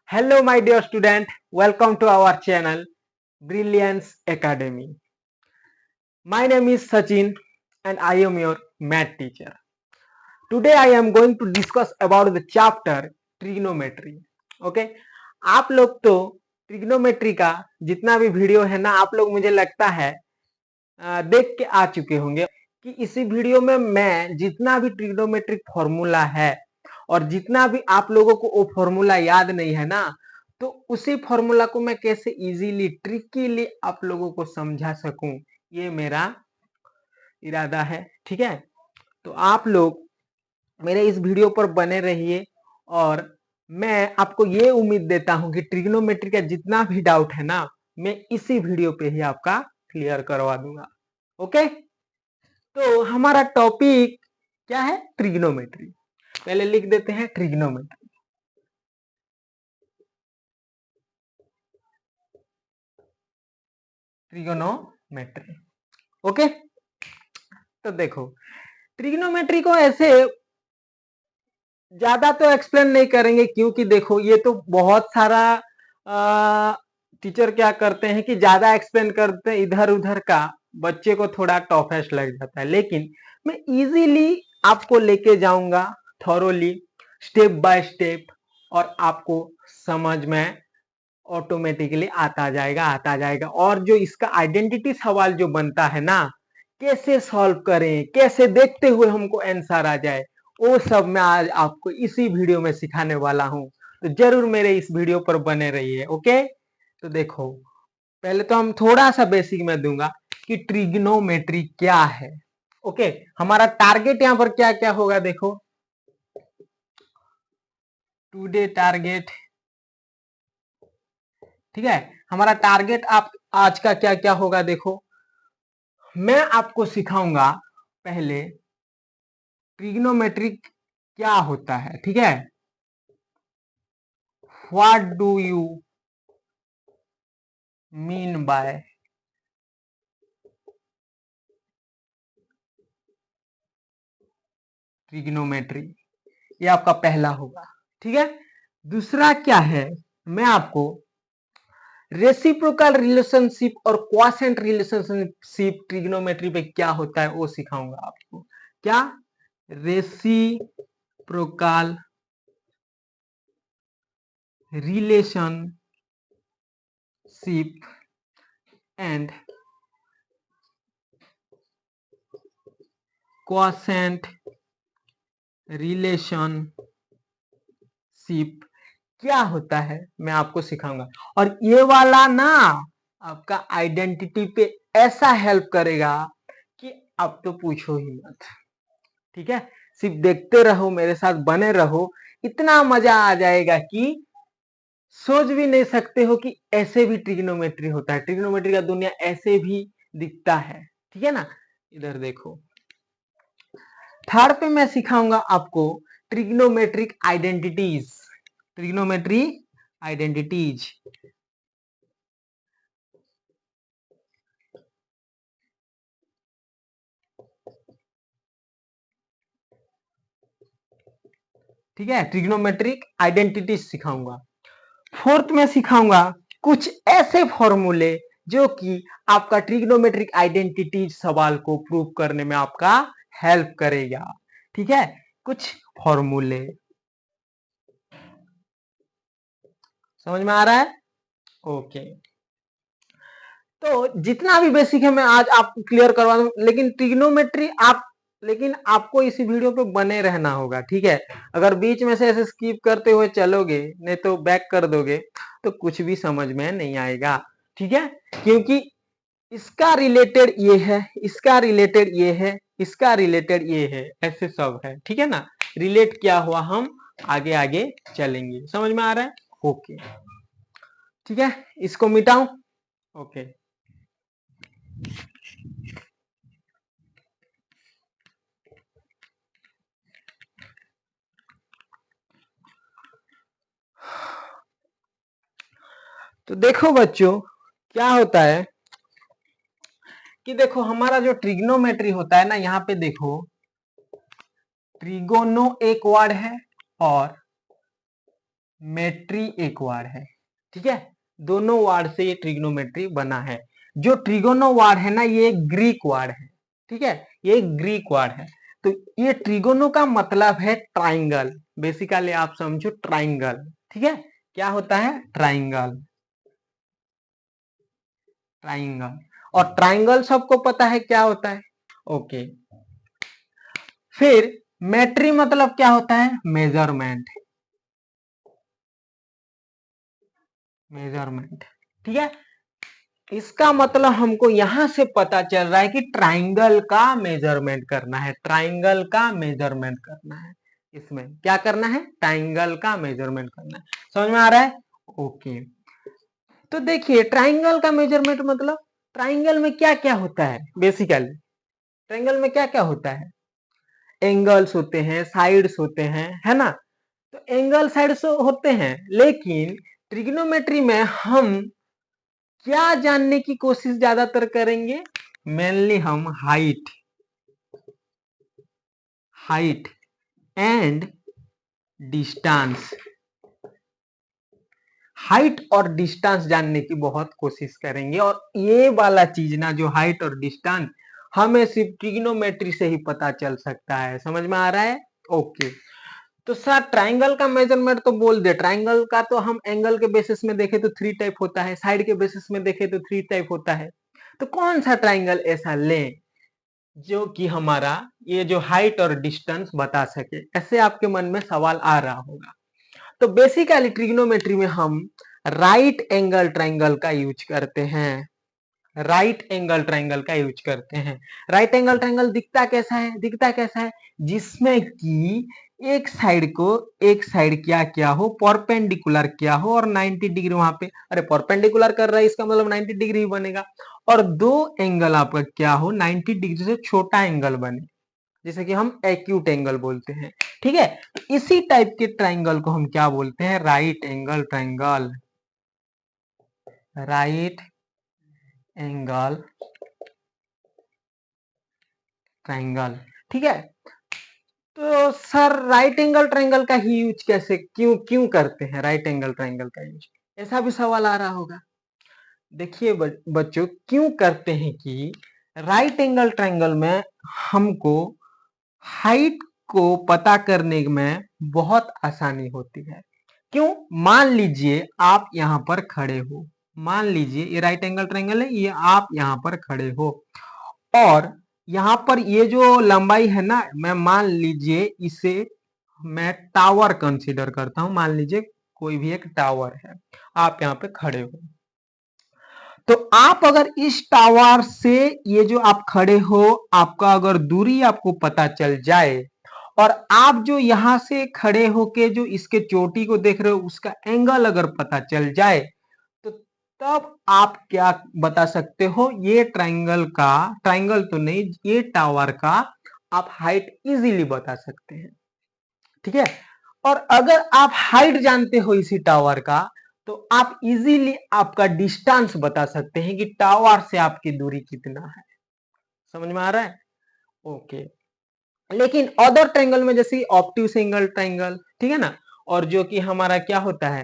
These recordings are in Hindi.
Hello, my dear student. Welcome to our channel, Brilliance Academy. My name is Sachin, and I am your math teacher. Today, I am going to discuss about the chapter trigonometry. Okay, आप लोग तो ट्रिग्नोमेट्री का जितना भी वीडियो है ना, आप लोग मुझे लगता है देख के आ चुके होंगे कि इसी वीडियो में मैं जितना भी ट्रिग्नोमेट्रिक फॉर्मूला है और जितना भी आप लोगों को वो फॉर्मूला याद नहीं है ना, तो उसी फॉर्मूला को मैं कैसे इजीली ट्रिकीली आप लोगों को समझा सकूं, ये मेरा इरादा है। ठीक है, तो आप लोग मेरे इस वीडियो पर बने रहिए और मैं आपको ये उम्मीद देता हूं कि ट्रिग्नोमेट्री का जितना भी डाउट है ना, मैं इसी वीडियो पे ही आपका क्लियर करवा दूंगा। ओके, तो हमारा टॉपिक क्या है? ट्रिग्नोमेट्री। पहले लिख देते हैं ट्रिग्नोमेट्री। ट्रिगोनोमेट्री। ओके, तो देखो ट्रिग्नोमेट्री को ऐसे ज्यादा तो एक्सप्लेन नहीं करेंगे, क्योंकि देखो ये तो बहुत सारा टीचर क्या करते हैं कि ज्यादा एक्सप्लेन करते हैं, इधर उधर का बच्चे को थोड़ा टफेस्ट लग जाता है। लेकिन मैं इजीली आपको लेके जाऊंगा थॉरोली, स्टेप बाय स्टेप, और आपको समझ में ऑटोमेटिकली आता जाएगा। और जो इसका आइडेंटिटी सवाल जो बनता है ना, कैसे सॉल्व करें, कैसे देखते हुए हमको आंसर आ जाए, वो सब मैं आज आपको इसी वीडियो में सिखाने वाला हूं। तो जरूर मेरे इस वीडियो पर बने रहिए। ओके, तो देखो पहले तो हम थोड़ा सा बेसिक में दूंगा कि ट्रिग्नोमेट्री क्या है। ओके, हमारा टारगेट यहां पर क्या क्या होगा, देखो टुडे टारगेट। ठीक है, हमारा टारगेट आप आज का क्या क्या होगा, देखो मैं आपको सिखाऊंगा पहले ट्रिग्नोमेट्री क्या होता है। ठीक है, what do you mean by trigonometry, ये आपका पहला होगा। ठीक है, दूसरा क्या है, मैं आपको रेसिप्रोकल रिलेशनशिप और क्वॉशेंट रिलेशनशिप ट्रिग्नोमेट्री पे क्या होता है वो सिखाऊंगा आपको। क्या? Reciprocal relationship and quotient relationship क्या होता है मैं आपको सिखाऊंगा। और ये वाला ना आपका आइडेंटिटी पे ऐसा हेल्प करेगा कि आप तो पूछो ही मत। ठीक है, सिर्फ देखते रहो, मेरे साथ बने रहो, इतना मजा आ जाएगा कि सोच भी नहीं सकते हो कि ऐसे भी ट्रिग्नोमेट्री होता है। ट्रिग्नोमेट्री का दुनिया ऐसे भी दिखता है। ठीक है ना, इधर देखो थर्ड पे मैं सिखाऊंगा आपको ट्रिग्नोमेट्रिक आइडेंटिटीज। ट्रिग्नोमेट्री आइडेंटिटीज, ठीक है, ट्रिग्नोमेट्रिक आइडेंटिटीज सिखाऊंगा। फोर्थ में सिखाऊंगा कुछ ऐसे फॉर्मूले जो कि आपका ट्रिग्नोमेट्रिक आइडेंटिटीज सवाल को प्रूव करने में आपका हेल्प करेगा। ठीक है, कुछ फॉर्मूले समझ में आ रहा है? ओके, तो जितना भी बेसिक है मैं आज आपको क्लियर करवा दूं, लेकिन ट्रिग्नोमेट्री आप लेकिन आपको इसी वीडियो पे बने रहना होगा। ठीक है, अगर बीच में से ऐसे स्किप करते हुए चलोगे, नहीं तो बैक कर दोगे, तो कुछ भी समझ में नहीं आएगा। ठीक है, क्योंकि इसका रिलेटेड ये है, इसका रिलेटेड ये है, इसका रिलेटेड ये है, ऐसे सब है। ठीक है ना, रिलेट क्या हुआ हम आगे आगे चलेंगे। समझ में आ रहा है? ओके, ठीक है, इसको मिटाऊं। ओके, तो देखो बच्चों क्या होता है कि देखो हमारा जो ट्रिग्नोमेट्री होता है ना, यहाँ पे देखो ट्रिगोनो एक वर्ड है और मेट्री एक वार्ड है, ठीक है। दोनों वार्ड से ये ट्रिग्नोमेट्री बना है। जो ट्रिगोनो वार्ड है ना, ये एक ग्रीक वार्ड है, ठीक है, ये एक ग्रीक वार्ड है। तो ये ट्रिगोनो का मतलब है ट्राइंगल, बेसिकली आप समझो ट्राइंगल, ठीक है। क्या होता है? Triangle, triangle. और ट्राइंगल सबको पता है क्या होता है, ओके। फिर मेट्री मतलब क्या होता है? मेजरमेंट, मेजरमेंट, ठीक है। इसका मतलब हमको यहां से पता चल रहा है कि ट्राइंगल का मेजरमेंट करना है, ट्राइंगल का मेजरमेंट करना है। इसमें क्या करना है? ट्राइंगल का मेजरमेंट करना है। समझ में आ रहा है? ओके। तो देखिए ट्राइंगल का मेजरमेंट मतलब ट्राइंगल में क्या क्या होता है। बेसिकली ट्राइंगल में क्या क्या होता है? एंगल्स होते हैं, साइड्स होते हैं, है ना। तो एंगल साइड्स होते हैं, लेकिन ट्रिग्नोमेट्री में हम क्या जानने की कोशिश ज्यादातर करेंगे? मेनली हम height, height and distance, height और डिस्टेंस जानने की बहुत कोशिश करेंगे। और ये वाला चीज ना, जो हाइट और डिस्टेंस, हमें सिर्फ ट्रिग्नोमेट्री से ही पता चल सकता है। समझ में आ रहा है? ओके। तो सर ट्राइंगल का मेजरमेंट तो बोल दे, ट्राइंगल का तो हम एंगल के बेसिस में देखे तो 3 टाइप होता है, साइड के बेसिस में देखे तो 3 टाइप होता है। तो कौन सा ट्राइंगल ऐसा लें जो कि हमारा ये जो हाइट और डिस्टेंस बता सके? ऐसे आपके मन में सवाल आ रहा होगा। तो बेसिकली ट्रिग्नोमेट्री में हम राइट एंगल ट्राइंगल का यूज करते हैं, राइट एंगल ट्राइंगल का यूज करते हैं। राइट एंगल ट्राइंगल दिखता कैसा है? दिखता कैसा है? जिसमें कि एक साइड को, एक साइड क्या क्या हो, परपेंडिकुलर क्या हो और 90 डिग्री वहां पे, अरे परपेंडिकुलर कर रहा है इसका मतलब 90 डिग्री ही बनेगा। और दो एंगल आपका क्या हो, 90 डिग्री से छोटा एंगल बने, जैसे कि हम एक्यूट एंगल बोलते हैं, ठीक है। तो इसी टाइप के ट्राइंगल को हम क्या बोलते हैं? Right angle triangle, right angle triangle, ठीक है। तो सर राइट एंगल ट्राइंगल का ही यूज कैसे, क्यों क्यों करते हैं राइट एंगल ट्राइंगल का यूज? ऐसा भी सवाल आ रहा होगा। देखिए बच्चों, क्यों करते हैं कि राइट एंगल ट्राइंगल में हमको हाइट को पता करने में बहुत आसानी होती है। क्यों? मान लीजिए आप यहां पर खड़े हो, मान लीजिए ये राइट एंगल ट्राइंगल है, ये आप यहां पर खड़े हो, और यहाँ पर ये जो लंबाई है ना, मैं मान लीजिए इसे मैं टावर कंसीडर करता हूं। मान लीजिए कोई भी एक टावर है, आप यहाँ पे खड़े हो। तो आप अगर इस टावर से, ये जो आप खड़े हो, आपका अगर दूरी आपको पता चल जाए, और आप जो यहां से खड़े होके जो इसके चोटी को देख रहे हो, उसका एंगल अगर पता चल जाए, तो तब आप क्या बता सकते हो? ये ट्राइंगल का, ट्राइंगल तो नहीं, ये टावर का आप हाइट इजीली बता सकते हैं, ठीक है। और अगर आप हाइट जानते हो इसी टावर का, तो आप इजीली आपका डिस्टेंस बता सकते हैं कि टावर से आपकी दूरी कितना है। समझ में आ रहा है? ओके। लेकिन अदर ट्राइंगल में, जैसे ऑब्ट्यूस एंगल ट्राइंगल, ठीक है ना, और जो कि हमारा क्या होता है,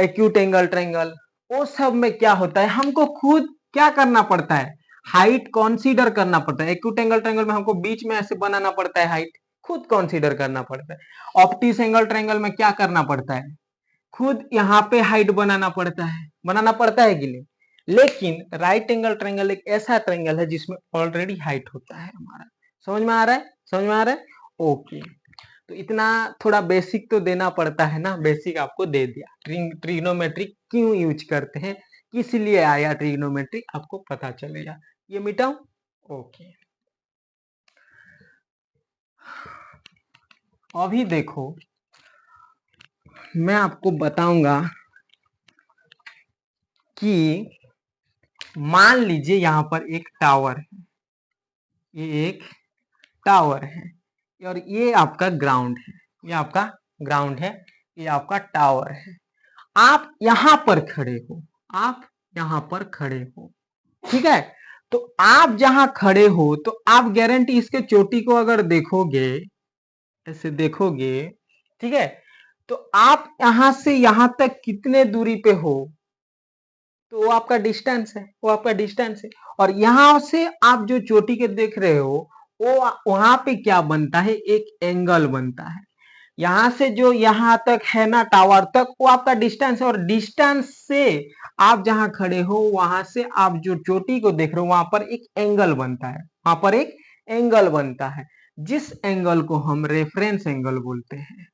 एक्यूट एंगल ट्राइंगल, वो सब में क्या होता है, हमको खुद क्या करना पड़ता है? हाइट कॉन्सिडर करना पड़ता है। एक्यूट एंगल ट्राइंगल में हमको बीच में ऐसे बनाना पड़ता है, हाइट खुद कॉन्सिडर करना पड़ता है। ऑप्टिस एंगल ट्राइंगल में क्या करना पड़ता है? खुद यहाँ पे हाइट बनाना पड़ता है, बनाना पड़ता है कि नहीं? लेकिन राइट एंगल ट्राइंगल एक ऐसा ट्राइंगल है जिसमें ऑलरेडी हाइट होता है हमारा। समझ में आ रहा है? समझ में आ रहा है? ओके। तो इतना थोड़ा बेसिक तो देना पड़ता है ना, बेसिक आपको दे दिया। ट्रिग्नोमेट्री क्यों यूज करते हैं, किस लिए आया ट्रिग्नोमेट्री, आपको पता चलेगा। ये मिटाऊं? ओके। अभी देखो, मैं आपको बताऊंगा कि मान लीजिए यहां पर एक टावर है, ये एक टावर है, और ये आपका ग्राउंड है, ये आपका ग्राउंड है, ये आपका टावर है। आप यहां पर खड़े हो, आप यहां पर खड़े हो, ठीक है। तो आप जहां खड़े हो, तो आप गारंटी इसके चोटी को अगर देखोगे, ऐसे देखोगे, ठीक है, तो आप यहां से यहां तक कितने दूरी पे हो, तो वो आपका डिस्टेंस है, वो आपका डिस्टेंस है। और यहां से आप जो चोटी के देख रहे हो, वो वहां पे क्या बनता है, एक एंगल बनता है। यहां से जो यहां तक है ना टावर तक, वो आपका डिस्टेंस है। और डिस्टेंस से आप जहां खड़े हो वहां से आप जो चोटी को देख रहे हो, वहां पर एक एंगल बनता है, वहां पर एक एंगल बनता है, जिस एंगल को हम रेफरेंस एंगल बोलते हैं,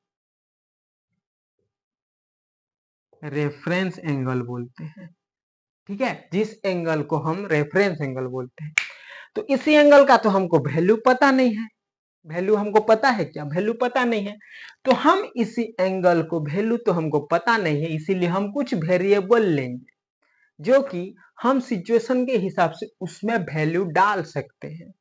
रेफरेंस एंगल बोलते हैं। ठीक है, जिस एंगल को हम रेफरेंस एंगल बोलते हैं। तो इसी एंगल का तो हमको वैल्यू पता नहीं है, वैल्यू हमको पता है क्या, वैल्यू पता नहीं है। तो हम इसी एंगल को, वैल्यू तो हमको पता नहीं है, इसीलिए हम कुछ वेरिएबल लेंगे जो कि हम सिचुएशन के हिसाब से उसमें वैल्यू डाल सकते हैं।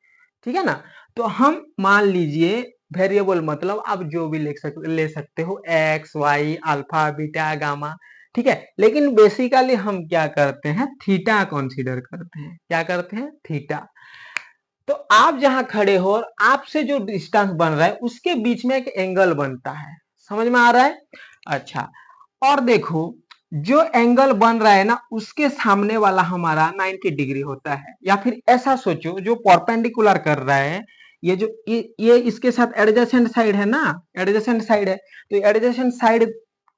ठीक है ना। तो हम मान लीजिए वेरिएबल मतलब आप जो भी ले सकते हो, X Y alpha beta gamma. ठीक है, लेकिन बेसिकली हम क्या करते हैं, थीटा कंसीडर करते हैं। क्या करते हैं, थीटा। तो आप जहां खड़े हो और आपसे जो डिस्टेंस बन रहा है उसके बीच में एक एंगल बनता है। समझ में आ रहा है। अच्छा, और देखो जो एंगल बन रहा है ना, उसके सामने वाला हमारा 90 डिग्री होता है। या फिर ऐसा सोचो, जो परपेंडिकुलर कर रहा है, ये जो ये इसके साथ एडजेसेंट साइड है ना, एडजेसेंट साइड है। तो एडजेसेंट साइड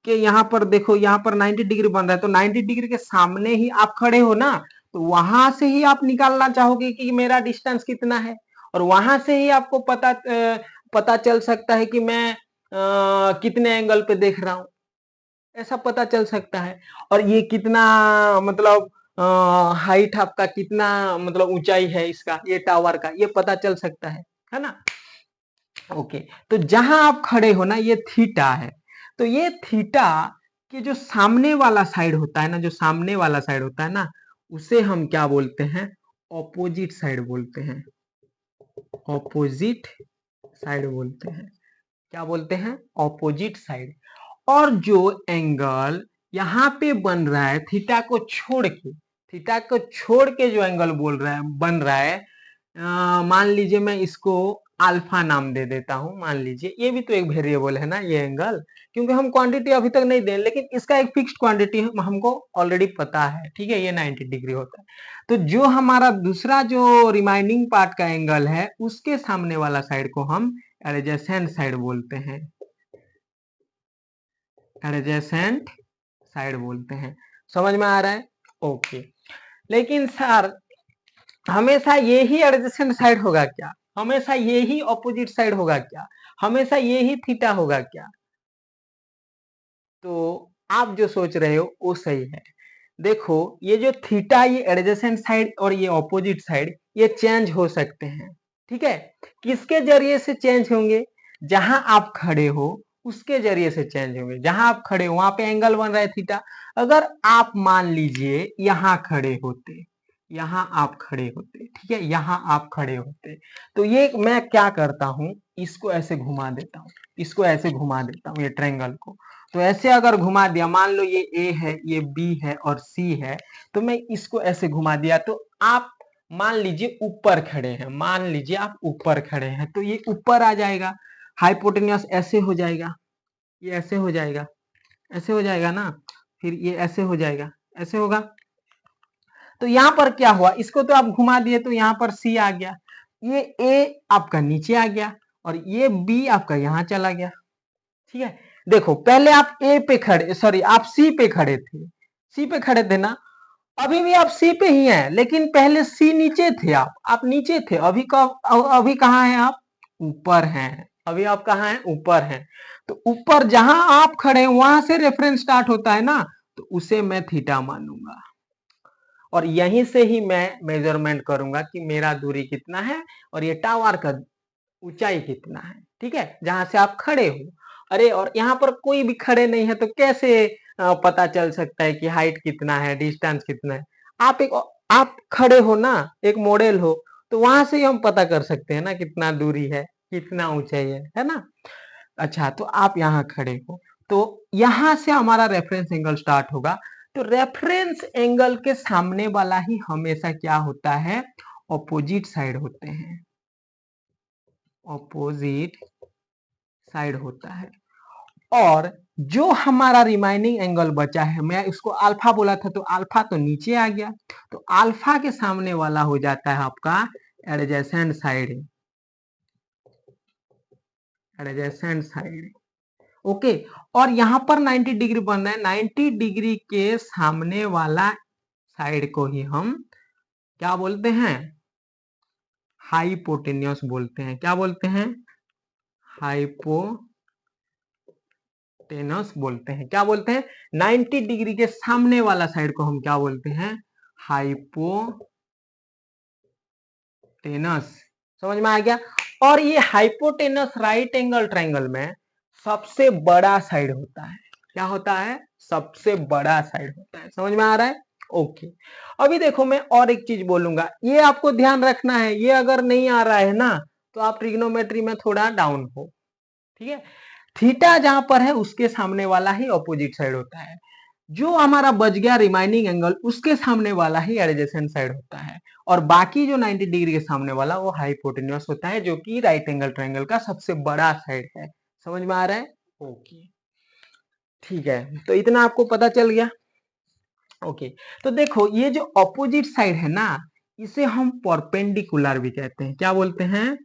के यहाँ पर देखो, यहाँ पर 90 डिग्री बन रहा है, तो 90 डिग्री के सामने ही आप खड़े हो ना, तो वहां से ही आप निकालना चाहोगे कि मेरा डिस्टेंस कितना है। और वहां से ही आपको पता चल सकता है कि मैं कितने एंगल पे देख रहा हूं, ऐसा पता चल सकता है। और ये कितना मतलब हाइट आपका कितना, मतलब ऊंचाई है इसका, ये टावर का, ये पता चल सकता है ना। ओके, तो जहां आप खड़े हो ना, ये थीटा है। तो ये थीटा के जो सामने वाला साइड होता है ना, जो सामने वाला साइड होता है ना, उसे हम क्या बोलते हैं, ऑपोजिट साइड बोलते हैं। ऑपोजिट साइड बोलते हैं। क्या बोलते हैं, ऑपोजिट साइड। और जो एंगल यहाँ पे बन रहा है थीटा को छोड़ के, थीटा को छोड़ के जो एंगल बोल रहा है, बन रहा है, मान लीजिए मैं इसको अल्फा नाम दे देता हूं। मान लीजिए ये भी तो एक वेरिएबल है ना, ये एंगल, क्योंकि हम क्वांटिटी अभी तक नहीं दे, लेकिन इसका एक फिक्स्ड क्वांटिटी हमको ऑलरेडी पता है। ठीक है, ये 90 डिग्री होता है। तो जो हमारा दूसरा जो रिमाइंडिंग पार्ट का एंगल है, उसके सामने वाला साइड को हम एडजेसेंट साइड बोलते हैं, एडजेसेंट साइड बोलते हैं। समझ में आ रहा है। ओके, लेकिन सर हमेशा ये ही एडजेसेंट साइड होगा क्या, हमेशा ये ही ऑपोजिट साइड होगा क्या, हमेशा ये ही थीटा होगा क्या। तो आप जो सोच रहे हो वो सही है। देखो ये जो थीटा, ये एडजेसेंट साइड और ये ऑपोजिट साइड, ये चेंज हो सकते हैं। ठीक है, किसके जरिए से चेंज होंगे, जहां आप खड़े हो उसके जरिए से चेंज होंगे। जहां आप खड़े हो वहां पे एंगल बन रहा है थीटा। अगर आप मान लीजिए यहां खड़े होते, यहां आप खड़े होते, ठीक है, यहां आप खड़े होते, तो ये मैं क्या करता हूं, इसको ऐसे घुमा देता हूं, इसको ऐसे घुमा देता हूं, ये ट्रायंगल को। तो ऐसे अगर घुमा दिया, मान लो ये ए है, ये बी है और सी है, तो मैं इसको ऐसे घुमा दिया, तो आप मान लीजिए ऊपर खड़े हैं, मान लीजिए आप ऊपर खड़े हैं, तो ये ऊपर आ जाएगा। हाइपोटेन्यूस ऐसे हो जाएगा, ये ऐसे हो जाएगा, ऐसे हो जाएगा ना, फिर ये ऐसे हो जाएगा, ऐसे होगा। तो यहां पर क्या हुआ, इसको तो आप घुमा दिए तो यहां पर सी आ गया, ये ए आपका नीचे आ गया और ये बी आपका यहां चला गया। ठीक है, देखो पहले आप ए पे खड़े, सॉरी आप सी पे खड़े थे, सी पे खड़े थे ना, अभी भी आप सी पे ही हैं, लेकिन पहले सी नीचे थे, आप नीचे थे। अभी कहाँ हैं आप, ऊपर हैं। अभी आप कहाँ हैं, ऊपर हैं। तो ऊपर जहां आप खड़े हैं वहां से रेफरेंस स्टार्ट होता है ना, तो उसे मैं थीटा मानूंगा। और यहीं से ही मैं मेजरमेंट करूंगा कि मेरा दूरी कितना है और ये टावर का ऊंचाई कितना है। ठीक है, जहां से आप खड़े हो। अरे और यहाँ पर कोई भी खड़े नहीं है, तो कैसे पता चल सकता है कि हाइट कितना है, डिस्टेंस कितना है। आप खड़े हो ना, एक मॉडल हो, तो वहां से ही हम पता कर सकते हैं ना कितना दूरी है, कितना ऊंचाई है ना। अच्छा, तो आप यहाँ खड़े हो, तो यहां से हमारा रेफरेंस एंगल स्टार्ट होगा। तो रेफरेंस एंगल के सामने वाला ही हमेशा क्या होता है, ऑपोजिट साइड होते हैं, ऑपोजिट साइड होता है। और जो हमारा रिमाइनिंग एंगल बचा है, मैं इसको अल्फा बोला था तो अल्फा तो नीचे आ गया, तो अल्फा के सामने वाला हो जाता है आपका adjacent side, adjacent side. Okay, और यहां पर 90 डिग्री बन रहा है, 90 डिग्री के सामने वाला साइड को ही हम क्या बोलते हैं, हाइपोटेन्यूस बोलते हैं। क्या बोलते हैं, हाइपोटेनस बोलते हैं। क्या बोलते हैं, 90 डिग्री के सामने वाला साइड को हम क्या बोलते हैं, हाइपोटेनस। समझ में आ गया। और ये हाइपोटेनस राइट एंगल ट्रायंगल में सबसे बड़ा साइड होता है। क्या होता है, सबसे बड़ा साइड होता है। समझ में आ रहा है। ओके, अभी देखो मैं और एक चीज बोलूंगा, ये आपको ध्यान रखना है, ये अगर नहीं आ रहा है ना तो आप ट्रिग्नोमेट्री में थोड़ा डाउन हो। ठीक है, थीटा जहां पर है उसके सामने वाला ही ऑपोजिट साइड होता है, जो हमारा बच गया रिमाइनिंग एंगल उसके सामने वाला ही एडजेसेंट साइड होता है, और बाकी जो 90 डिग्री के सामने वाला वो हाइपोटेन्यूस होता है, जो कि राइट एंगल ट्रायंगल का सबसे बड़ा साइड है। समझ में आ रहा है। ओके, ठीक है, तो इतना आपको पता चल गया। ओके, तो देखो ये जो ऑपोजिट साइड है ना, इसे हम परपेंडिकुलर भी कहते हैं। क्या बोलते हैं,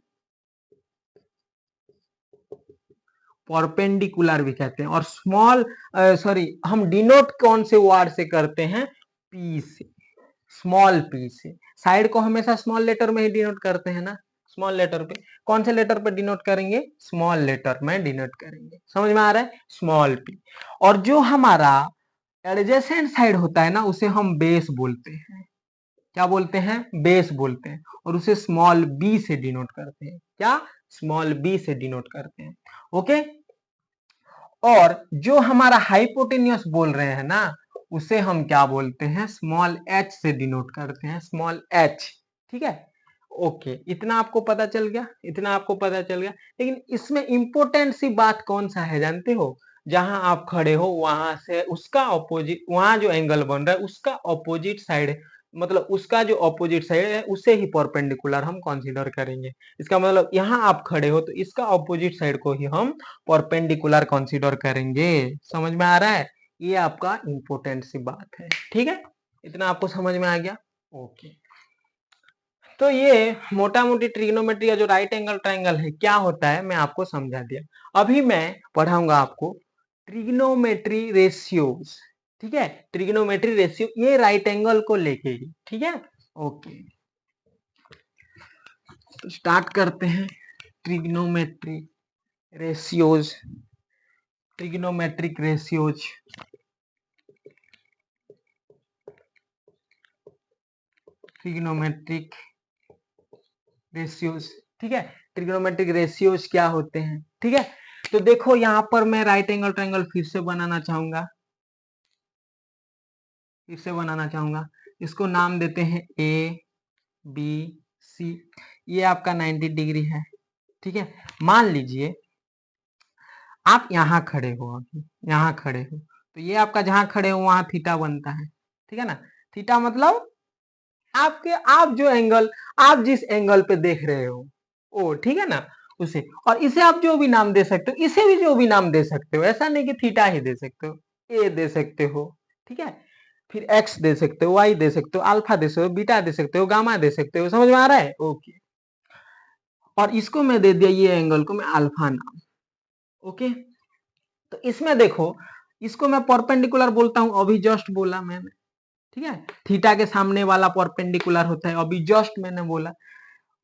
परपेंडिकुलर भी कहते हैं। और स्मॉल सॉरी, हम डिनोट कौन से वर्ड से करते हैं, पी से, स्मॉल पी से। साइड को हमेशा स्मॉल लेटर में ही डिनोट करते हैं ना, स्मॉल लेटर पे। कौन से लेटर पे डिनोट करेंगे, स्मॉल लेटर में डिनोट करेंगे। समझ में आ रहा है, स्मॉल पी। और जो हमारा एडजेसेंट साइड होता है ना, उसे हम बेस बोलते हैं। क्या बोलते हैं, बेस बोलते हैं, और उसे स्मॉल बी से डिनोट करते हैं। क्या, स्मॉल बी से डिनोट करते हैं। ओके, और जो हमारा हाइपोटेन्यूस बोल रहे हैं ना, उसे हम क्या बोलते हैं, स्मॉल एच से डिनोट करते हैं, स्मॉल एच। ठीक है। ओके, इतना आपको पता चल गया, इतना आपको पता चल गया। लेकिन इसमें इंपॉर्टेंट सी बात कौन सा है जानते हो, जहां आप खड़े हो वहां से उसका ऑपोजिट, वहां जो एंगल बन रहा है उसका ऑपोजिट साइड, मतलब उसका जो ऑपोजिट साइड है उसे ही परपेंडिकुलर हम कंसीडर करेंगे। इसका मतलब यहाँ आप खड़े हो तो इसका ऑपोजिट साइड को ही हम परपेंडिकुलर कंसीडर करेंगे। समझ में आ रहा है, ये आपका इंपॉर्टेंट सी बात है। ठीक है, इतना आपको समझ में आ गया। ओके, तो ये मोटा मोटी ट्रिग्नोमेट्री या जो राइट एंगल ट्रायंगल है क्या होता है मैं आपको समझा दिया। अभी मैं पढ़ाऊंगा आपको ट्रिग्नोमेट्री रेशियोज। ठीक है, ट्रिग्नोमेट्री रेशियो ये राइट एंगल को लेके ही। ठीक है। ओके, तो स्टार्ट करते हैं। Trigonometry ratios, trigonometric ratios, trigonometric ratios. ठीक है, ट्रिग्नोमेट्रिक रेशियोज क्या होते हैं। ठीक है, तो देखो यहां पर मैं राइट एंगल ट्रायंगल फिर से बनाना चाहूंगा, फिर से बनाना चाहूंगा। इसको नाम देते हैं ए बी सी। ये आपका 90 डिग्री है। ठीक है, मान लीजिए आप यहाँ खड़े हो, अभी यहाँ खड़े हो, तो ये आपका जहां खड़े हो वहां थीटा बनता है। ठीक है ना, थीटा मतलब आपके, आप जो एंगल, आप जिस एंगल पे देख रहे हो ओ, ठीक है ना, उसे। और इसे आप जो भी नाम दे सकते हो, इसे भी जो भी नाम दे सकते हो, ऐसा नहीं कि थीटा ही दे सकते हो, ए दे सकते हो। ठीक है, फिर एक्स दे सकते हो, वाई दे सकते हो, अल्फा दे सकते हो, बीटा दे सकते हो, गामा दे सकते हो। समझ में आ रहा है। ओके, और इसको मैं दे दिया, ये एंगल को मैं अल्फा नाम। ओके, तो इसमें देखो, इसको मैं परपेंडिकुलर बोलता हूं, अभी जस्ट बोला मैंने। ठीक है, थीटा के सामने वाला परपेंडिकुलर होता है, अभी जस्ट मैंने बोला।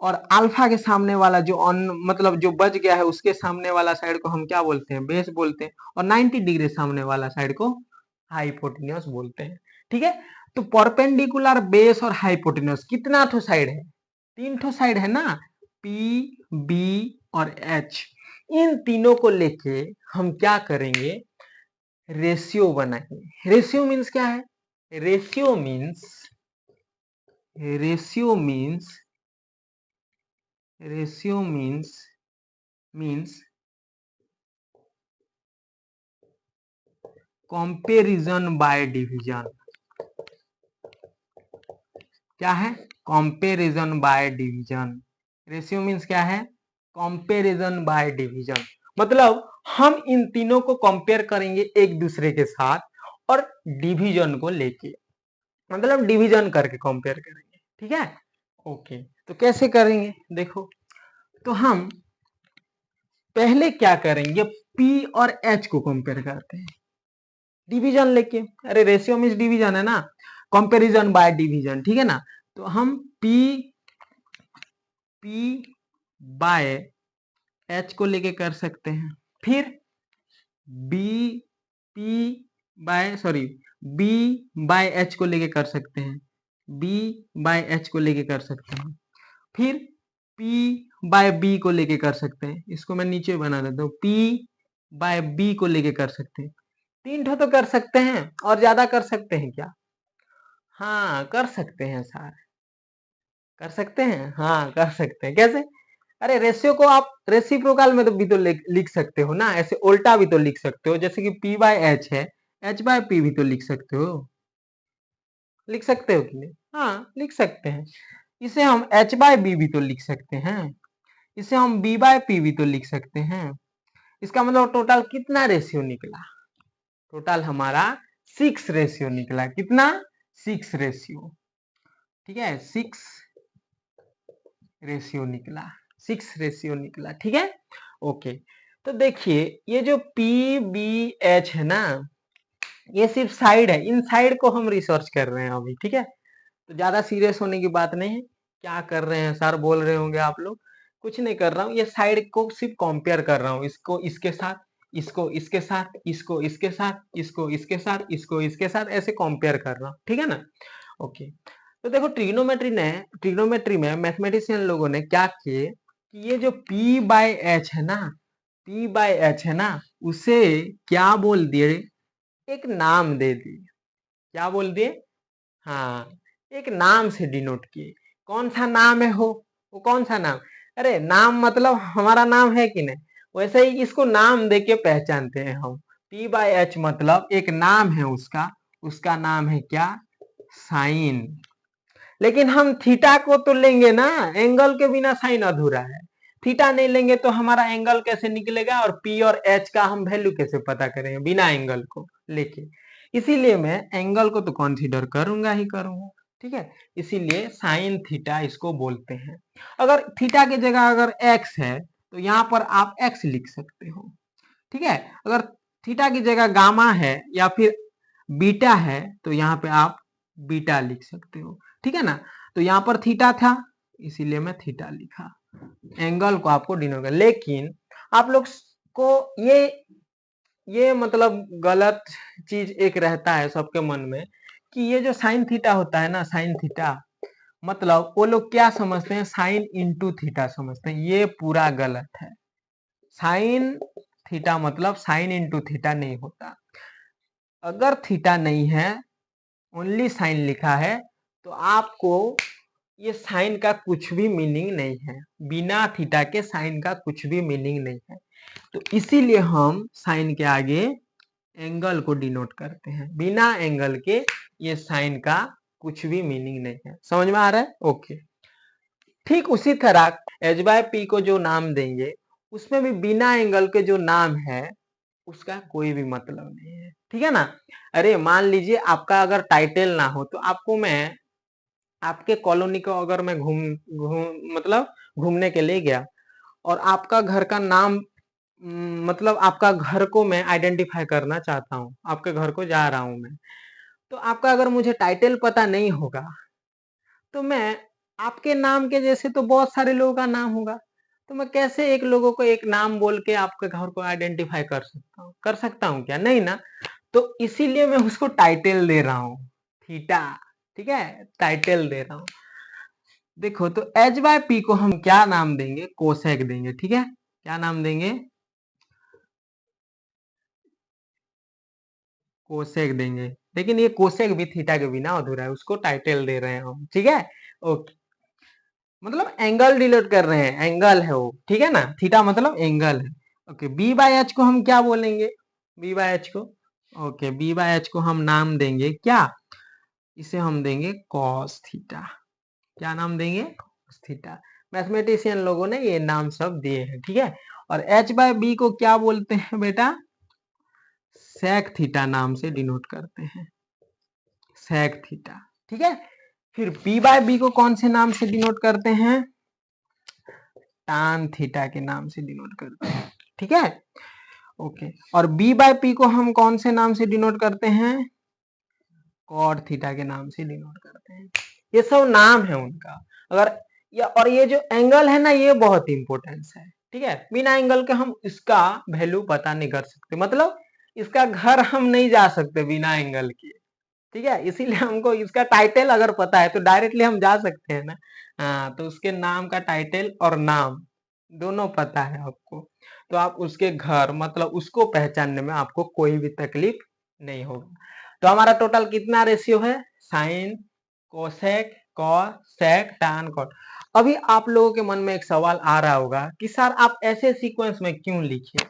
और अल्फा के सामने वाला जो मतलब जो बच गया है उसके सामने वाला साइड को हम क्या बोलते हैं, बेस बोलते हैं। और 90 डिग्री सामने वाला साइड को हाइपोटेन्यूस बोलते हैं। ठीक है, तो परपेंडिकुलर, बेस और हाइपोटेन्यूस कितना ठो साइड है, 3 ठो साइड है ना, पी बी और एच। इन तीनों को लेके हम क्या करेंगे, रेशियो बनाएंगे। रेशियो मीन्स क्या है, ratio means, ratio means, ratio means comparison by division. क्या है, comparison by division. Ratio means क्या है, कंपैरिजन बाय डिवीजन। मतलब हम इन तीनों को कंपेयर करेंगे एक दूसरे के साथ और डिवीजन को लेके, मतलब डिवीजन करके कंपेयर करेंगे, ठीक है। ओके, तो कैसे करेंगे देखो, तो हम पहले क्या करेंगे, P और H को कंपेयर करते हैं डिवीजन लेके। अरे रेशियो मींस डिवीजन है ना, कंपैरिजन बाय डिवीजन, ठीक है ना। तो हम P बाय H को लेके कर सकते हैं, फिर B बाय H को लेके कर सकते हैं, B बाय H को लेके कर सकते हैं, फिर P बाय B को लेके कर सकते हैं। इसको मैं नीचे बना देता हूँ, P बाय B को लेके कर सकते हैं। 3 ठो तो कर सकते हैं, और ज्यादा कर सकते हैं क्या? हाँ कर सकते हैं सर, कर सकते हैं, हाँ कर सकते हैं। कैसे? अरे रेशियो को आप रेसिप्रोकल में तो भी तो लिख सकते हो ना, ऐसे उल्टा भी तो लिख सकते हो, जैसे कि P बाय H है, H बाय P भी तो लिख सकते हो, लिख सकते हो कि नहीं? हाँ लिख सकते हैं। इसे हम H बाय B भी तो लिख सकते हैं, इसे हम B बाय P भी तो लिख सकते हैं। इसका मतलब टोटल कितना रेशियो निकला? टोटल हमारा 6 रेशियो निकला। कितना? 6 रेशियो, ठीक है, 6 रेशियो निकला, 6 रेशियो निकला, ठीक है। ओके, तो देखिए ये जो PBH है ना, ये सिर्फ साइड है, इन साइड को हम रिसर्च कर रहे हैं अभी, ठीक है। तो ज्यादा सीरियस होने की बात नहीं है। क्या कर रहे हैं सर, बोल रहे होंगे आप लोग। कुछ नहीं कर रहा हूँ, ये साइड को सिर्फ कंपेयर कर रहा हूँ, इसको इसके साथ, इसको इसके साथ, इसको इसके साथ, इसको इसके साथ, इसको इसके साथ, ऐसे कंपेयर कर रहा हूँ, ठीक है ना। ओके, तो देखो ट्रिग्नोमेट्री में मैथमेटिशियन लोगों ने क्या किए कि ये जो P बाय H है ना, P बाय H है ना, उसे क्या बोल दिए, एक नाम दे दिए। क्या बोल दिए? हाँ, एक नाम से डिनोट किए। कौन सा नाम है वो कौन सा नाम? अरे नाम मतलब हमारा नाम है कि नहीं, वैसे ही इसको नाम दे के पहचानते हैं हम। P बाय H मतलब एक नाम है उसका, उसका नाम है क्या? साइन। लेकिन हम थीटा को तो लेंगे ना, एंगल के बिना साइन अधूरा है। थीटा नहीं लेंगे तो हमारा एंगल कैसे निकलेगा, और P और H का हम वैल्यू कैसे पता करेंगे बिना एंगल को लेके। इसीलिए मैं एंगल को तो कंसीडर करूंगा ही करूंगा, ठीक है। इसीलिए साइन थीटा इसको बोलते हैं। अगर थीटा की जगह अगर x है तो यहाँ पर आप x लिख सकते हो, ठीक है। अगर थीटा की जगह गामा है या फिर बीटा है तो यहाँ पे आप बीटा लिख सकते हो, ठीक है ना। तो यहाँ पर थीटा था इसीलिए मैं थीटा लिखा, एंगल को आपको डिनोट। लेकिन आप लोग को ये मतलब गलत चीज एक रहता है सबके मन में कि ये जो साइन थीटा होता है ना, साइन थीटा मतलब वो लोग क्या समझते हैं, साइन इंटू थीटा समझते हैं। ये पूरा गलत है। साइन थीटा मतलब साइन इंटू थीटा नहीं होता। अगर थीटा नहीं है, ओनली साइन लिखा है, तो आपको ये साइन का कुछ भी मीनिंग नहीं है। बिना थीटा के साइन का कुछ भी मीनिंग नहीं है। तो इसीलिए हम साइन के आगे एंगल को डिनोट करते हैं। बिना एंगल के ये साइन का कुछ भी मीनिंग नहीं है। समझ में आ रहा है? ओके, ठीक उसी तरह H बाय P को जो नाम देंगे उसमें भी बिना एंगल के जो नाम है उसका कोई भी मतलब नहीं है, ठीक है ना। अरे मान लीजिए आपका अगर टाइटल ना हो तो आपको मैं आपके कॉलोनी को अगर मैं घूम घूम मतलब घूमने के लिए गया और आपका घर का नाम मतलब आपका घर को मैं आइडेंटिफाई करना चाहता हूँ, आपके घर को जा रहा हूँ मैं, तो आपका अगर मुझे टाइटल पता नहीं होगा तो मैं आपके नाम के जैसे तो बहुत सारे लोगों का नाम होगा, तो मैं कैसे एक लोगों को एक नाम बोल के आपके घर को आइडेंटिफाई कर सकता हूँ? कर सकता हूँ क्या? नहीं ना। तो इसीलिए मैं उसको टाइटल दे रहा हूँ, थीटा, ठीक है, टाइटल दे रहा हूँ। देखो तो H बाय P को हम क्या नाम देंगे? कोसेक देंगे, ठीक है। क्या नाम देंगे? कोसेक देंगे। लेकिन ये कोसेक भी थीटा के बिना अधूरा है, उसको टाइटल दे रहे हैं हम, ठीक है। ओके, मतलब एंगल डिनोट कर रहे हैं, एंगल है वो, ठीक है ना। थीटा मतलब एंगल है। ओके, बी बाय एच को हम क्या बोलेंगे? बी बाय एच को, ओके, बी बाय एच को हम नाम देंगे क्या? इसे हम देंगे कॉस थीटा। क्या नाम देंगे? Cos theta. मैथमेटिशियन लोगों ने ये नाम सब दिए हैं, ठीक है। और एच बाय बी को क्या बोलते हैं बेटा, सेक थीटा नाम से डिनोट करते हैं, सेक थीटा। ठीक है, फिर पी बाय बी को कौन से नाम से डिनोट करते हैं, टान थीटा के नाम से डिनोट करते हैं। ठीक है, ओके। और बी बाय पी को हम कौन से नाम से डिनोट करते हैं, कॉट थीटा के नाम से डिनोट करते हैं। ये सब नाम है उनका। अगर और ये जो एंगल है ना, ये बहुत इंपॉर्टेंस है। ठीक है, बिना एंगल के हम इसका वैल्यू पता नहीं कर सकते, मतलब इसका घर हम नहीं जा सकते बिना एंगल के। ठीक है, इसीलिए हमको इसका टाइटल अगर पता है तो डायरेक्टली हम जा सकते हैं ना। हाँ, तो उसके नाम का टाइटल और नाम दोनों पता है आपको, तो आप उसके घर मतलब उसको पहचानने में आपको कोई भी तकलीफ नहीं होगा। तो हमारा टोटल कितना रेशियो है, साइन, कोसेक, कॉस, सेक, टान, कॉट। अभी आप लोगों के मन में एक सवाल आ रहा होगा कि सर आप ऐसे सीक्वेंस में क्यों लिखे,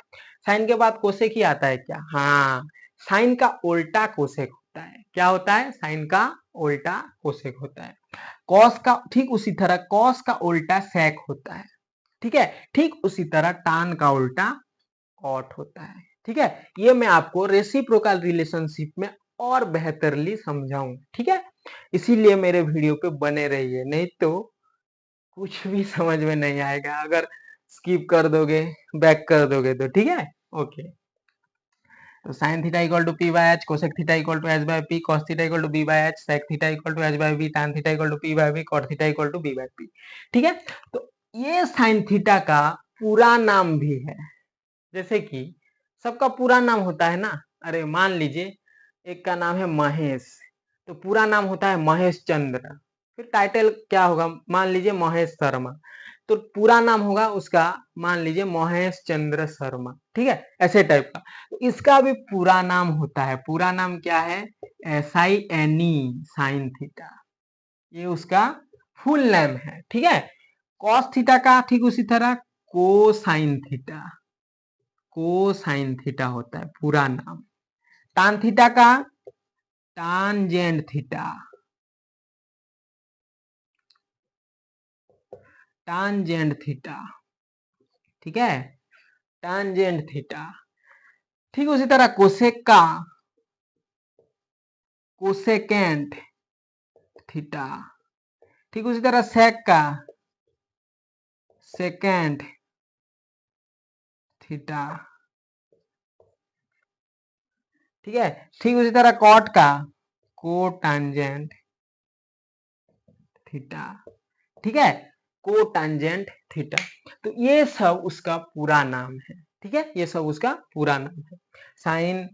साइन के बाद कोसेक ही आता है क्या? हाँ, साइन का उल्टा कोसेक होता है। क्या होता है? साइन का उल्टा कोसेक होता है। कॉस का ठीक उसी तरह कॉस का उल्टा सेक होता है। ठीक है, ठीक उसी तरह टान का उल्टा कॉट होता है। ठीक है, ये मैं आपको रेसिप्रोकल रिलेशनशिप में और बेहतरली समझाऊं। ठीक है, इसीलिए मेरे वीडियो पे बने रहिए, नहीं तो कुछ भी समझ में नहीं आएगा अगर स्किप कर दोगे, बैक कर दोगे तो। ठीक है, ओके। तो sine theta equal to P by H, cosec theta equal to H by P, cos theta equal to B by H, sec theta equal to H by B, tan theta equal to P by B, cot theta equal to B by P. ठीक है, तो ये साइन थीटा का पूरा नाम भी है। जैसे कि सबका पूरा नाम होता है ना, अरे मान लीजिए एक का नाम है महेश, तो पूरा नाम होता है महेश चंद्र। फिर टाइटल क्या होगा, मान लीजिए महेश शर्मा, तो पूरा नाम होगा उसका मान लीजिए महेश चंद्र शर्मा। ठीक है, ऐसे टाइप का। तो इसका भी पूरा नाम होता है, पूरा नाम क्या है, SINE, साइन थीटा, ये उसका फुल नेम है। ठीक है, कॉस थीटा का ठीक उसी तरह कोसाइन थीटा, कोसाइन थीटा होता है पूरा नाम। टान थीटा का टांजेंट थीटा, टांजेंट थीटा। ठीक है, टांजेंट थीटा। ठीक उसी तरह कोसेक का कोसेकेंट थीटा। ठीक उसी तरह सेक का सेकेंड थीटा। ठीक है, ठीक उसी तरह कॉट का कोटांजेंट थीटा। ठीक है, कोटांजेंट थीटा। तो ये सब उसका पूरा नाम है। ठीक है, ये सब उसका पूरा नाम है। साइन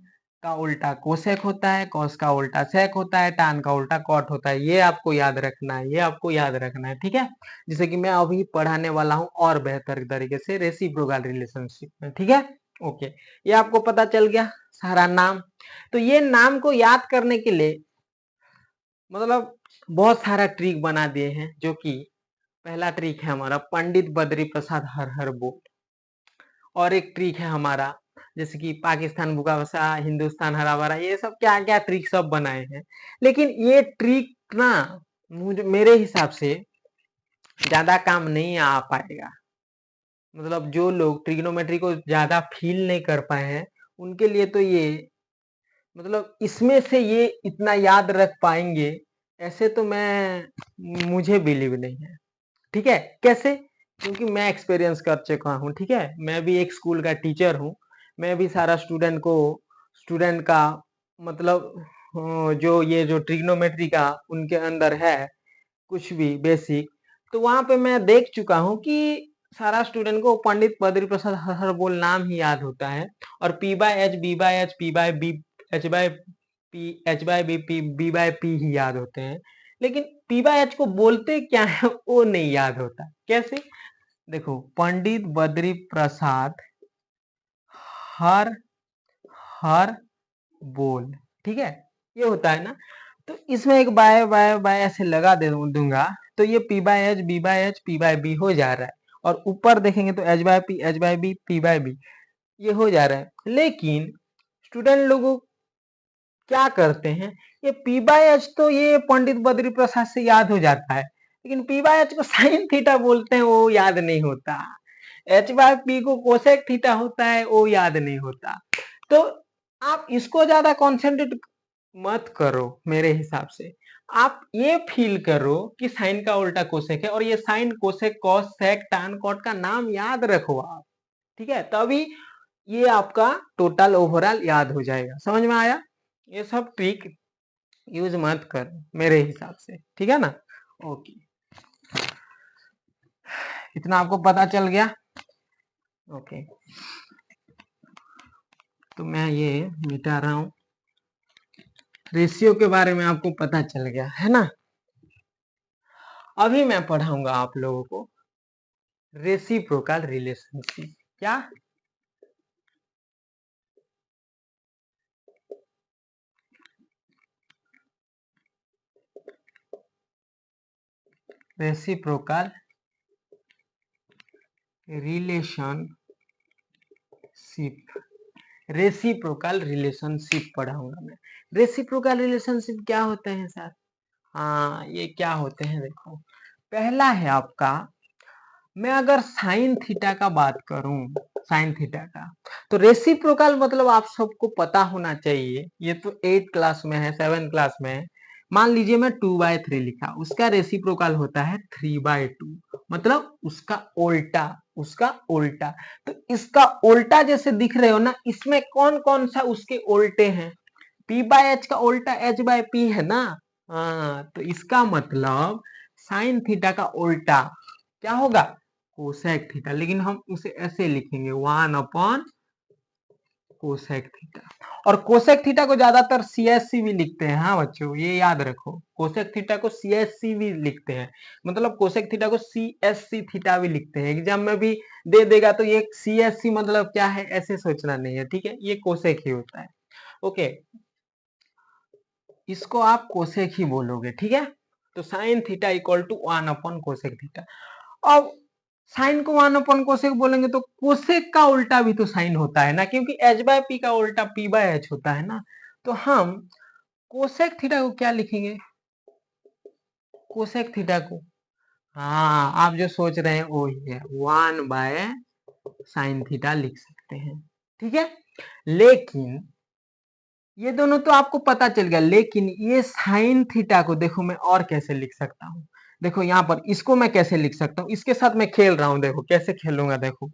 का उल्टा कोसेक होता है, कॉस का उल्टा सेक होता है, टान का उल्टा कॉट होता है। ये आपको याद रखना है, ये आपको याद रखना है। ठीक है, जैसे कि मैं अभी पढ़ाने वाला हूं और बेहतर तरीके से रेसिप्रोकल रिलेशनशिप में। ठीक है, ओके, ये आपको पता चल गया सारा नाम। तो ये नाम को याद करने के लिए मतलब बहुत सारा ट्रिक बना दिए हैं, जो कि पहला ट्रिक है हमारा पंडित बद्री प्रसाद हर हर बोल, और एक ट्रिक है हमारा जैसे कि पाकिस्तान भूखा बसा, हिंदुस्तान हरा भरा, ये सब क्या क्या ट्रिक सब बनाए हैं। लेकिन ये ट्रिक ना मुझे मेरे हिसाब से ज्यादा काम नहीं आ पाएगा। मतलब जो लोग ट्रिग्नोमेट्री को ज्यादा फील नहीं कर पाए हैं उनके लिए तो ये मतलब इसमें से ये इतना याद रख पाएंगे ऐसे तो मैं मुझे बिलीव नहीं है। ठीक है, कैसे? क्योंकि मैं एक्सपीरियंस कर चुका हूँ। ठीक है, मैं भी एक स्कूल का टीचर हूँ, मैं भी सारा स्टूडेंट का मतलब जो ये जो ट्रिग्नोमेट्री का उनके अंदर है कुछ भी बेसिक, तो वहां पे मैं देख चुका हूँ कि सारा स्टूडेंट को पंडित बद्री प्रसाद हर हर बोल नाम ही याद होता है, और P by H, B by H, P by B, H by P, H by B, P B by P ही याद होते हैं। लेकिन पी बाय एच को बोलते क्या है वो नहीं याद होता। कैसे? देखो, पंडित बद्री प्रसाद हर हर बोल, ठीक है, ये होता है ना। तो इसमें एक बाय बाय बाय ऐसे लगा दे दूंगा तो ये P by H, B by H, P by B हो जा रहा है, और ऊपर देखेंगे तो H by P, H by B, P by B, ये हो जा रहा है। लेकिन स्टूडेंट लोगों क्या करते हैं, ये पी बाय एच तो ये पंडित बद्री प्रसाद से याद हो जाता है, लेकिन पी बाय एच को साइन थीटा बोलते हैं वो याद नहीं होता। एच बाय पी को कोसेक थीटा होता है वो याद नहीं होता। तो आप इसको ज्यादा कॉन्सेंट्रेट मत करो, मेरे हिसाब से आप ये फील करो कि साइन का उल्टा कोसेक है, और ये sine cosec cos sec tan cot का नाम याद रखो आप, ठीक है, तभी ये आपका टोटल ओवरऑल याद हो जाएगा। समझ में आया? ये सब ट्रिक यूज मत करो मेरे हिसाब से, ठीक है ना। ओके, इतना आपको पता चल गया। ओके, तो मैं ये मिटा रहा हूं। रेशियो के बारे में आपको पता चल गया है ना। अभी मैं पढ़ाऊंगा आप लोगों को रेसिप्रोकल रिलेशनशिप। क्या? रेसिप्रोकल रिलेशनशिप, रेसिप्रोकल रिलेशनशिप पढ़ाऊंगा मैं। रेसिप्रोकल रिलेशनशिप क्या होते हैं सर? हाँ, ये क्या होते हैं देखो, पहला है आपका, मैं अगर साइन थीटा का बात करूं, साइन थीटा का, तो रेसिप्रोकल मतलब आप सबको पता होना चाहिए, ये तो 8 क्लास में है, 7 क्लास में है। मान लीजिए मैं 2/3 लिखा, उसका रेसिप्रोकल होता है 3/2, मतलब उसका उल्टा, उसका उल्टा। तो इसका उल्टा जैसे दिख रहे हो ना, इसमें कौन कौन सा उसके उल्टे हैं? p/h का उल्टा h/p है ना। हाँ, तो इसका मतलब साइन थीटा का उल्टा क्या होगा? कोसेक थीटा, लेकिन हम उसे ऐसे लिखेंगे 1 कोसेक थीटा। और कोसेक थीटा को ज्यादातर सीएससी भी लिखते हैं, हाँ बच्चों ये याद रखो, कोसेक थीटा को सीएससी भी लिखते हैं, मतलब कोसेक थीटा को सीएससी थीटा भी लिखते हैं। एग्जाम में भी दे देगा तो ये सीएससी मतलब क्या है ऐसे सोचना नहीं है, ठीक है, ये कोसेक ही होता है। ओके, इसको आप कोसेक ही बोलोगे, ठीक है। तो sine theta equal to 1 cosec theta. अब साइन को 1 कोसेक बोलेंगे तो कोसेक का उल्टा भी तो साइन होता है ना, क्योंकि h/p का उल्टा p/h होता है ना। तो हम कोसेक थीटा को क्या लिखेंगे? कोसेक थीटा को, हाँ आप जो सोच रहे हैं वो ही है, 1/sin थीटा लिख सकते हैं, ठीक है। लेकिन ये दोनों तो आपको पता चल गया, लेकिन ये साइन थीटा को देखो मैं और कैसे लिख सकता हूँ। देखो यहाँ पर इसको मैं कैसे लिख सकता हूँ, इसके साथ मैं खेल रहा हूँ, देखो कैसे खेलूंगा। देखो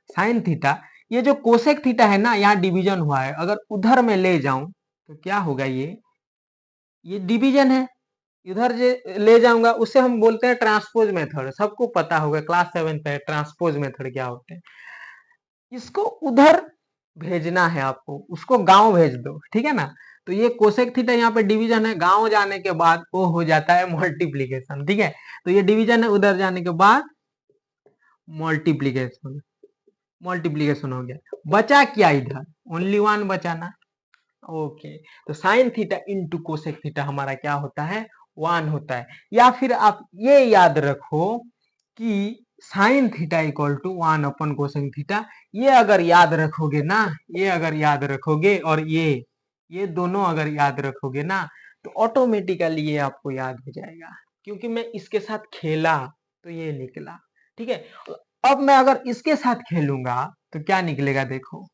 साइन थीटा, ये जो कोसेक थीटा है ना, यहाँ डिवीजन हुआ है, अगर उधर में ले जाऊं तो क्या होगा? ये डिवीजन है, इधर ले जाऊंगा उसे हम बोलते हैं ट्रांसपोज मेथड। सबको पता होगा, क्लास 7 पे ट्रांसपोज मेथड क्या होते हैं। इसको उधर भेजना है आपको, उसको गांव भेज दो, ठीक है ना। तो ये कोसेक थीटा यहाँ पे डिवीजन है, गांव जाने के बाद वो हो जाता है मल्टीप्लीकेशन, ठीक है। तो ये डिवीजन है, उधर जाने के बाद मल्टीप्लीकेशन, मल्टीप्लीकेशन हो गया, बचा क्या इधर? ओनली 1 बचाना। ओके, तो sine theta into cosec theta हमारा क्या होता है? 1 होता है। या फिर आप ये याद रखो कि sine theta equal to 1 cosec theta. ये अगर याद रखोगे ना, ये अगर याद रखोगे, और ये दोनों अगर याद रखोगे ना, तो ऑटोमेटिकली ये आपको याद हो जाएगा, क्योंकि मैं इसके साथ खेला तो ये निकला, ठीक है। अब मैं अगर इसके साथ खेलूंगा तो क्या निकलेगा? देखो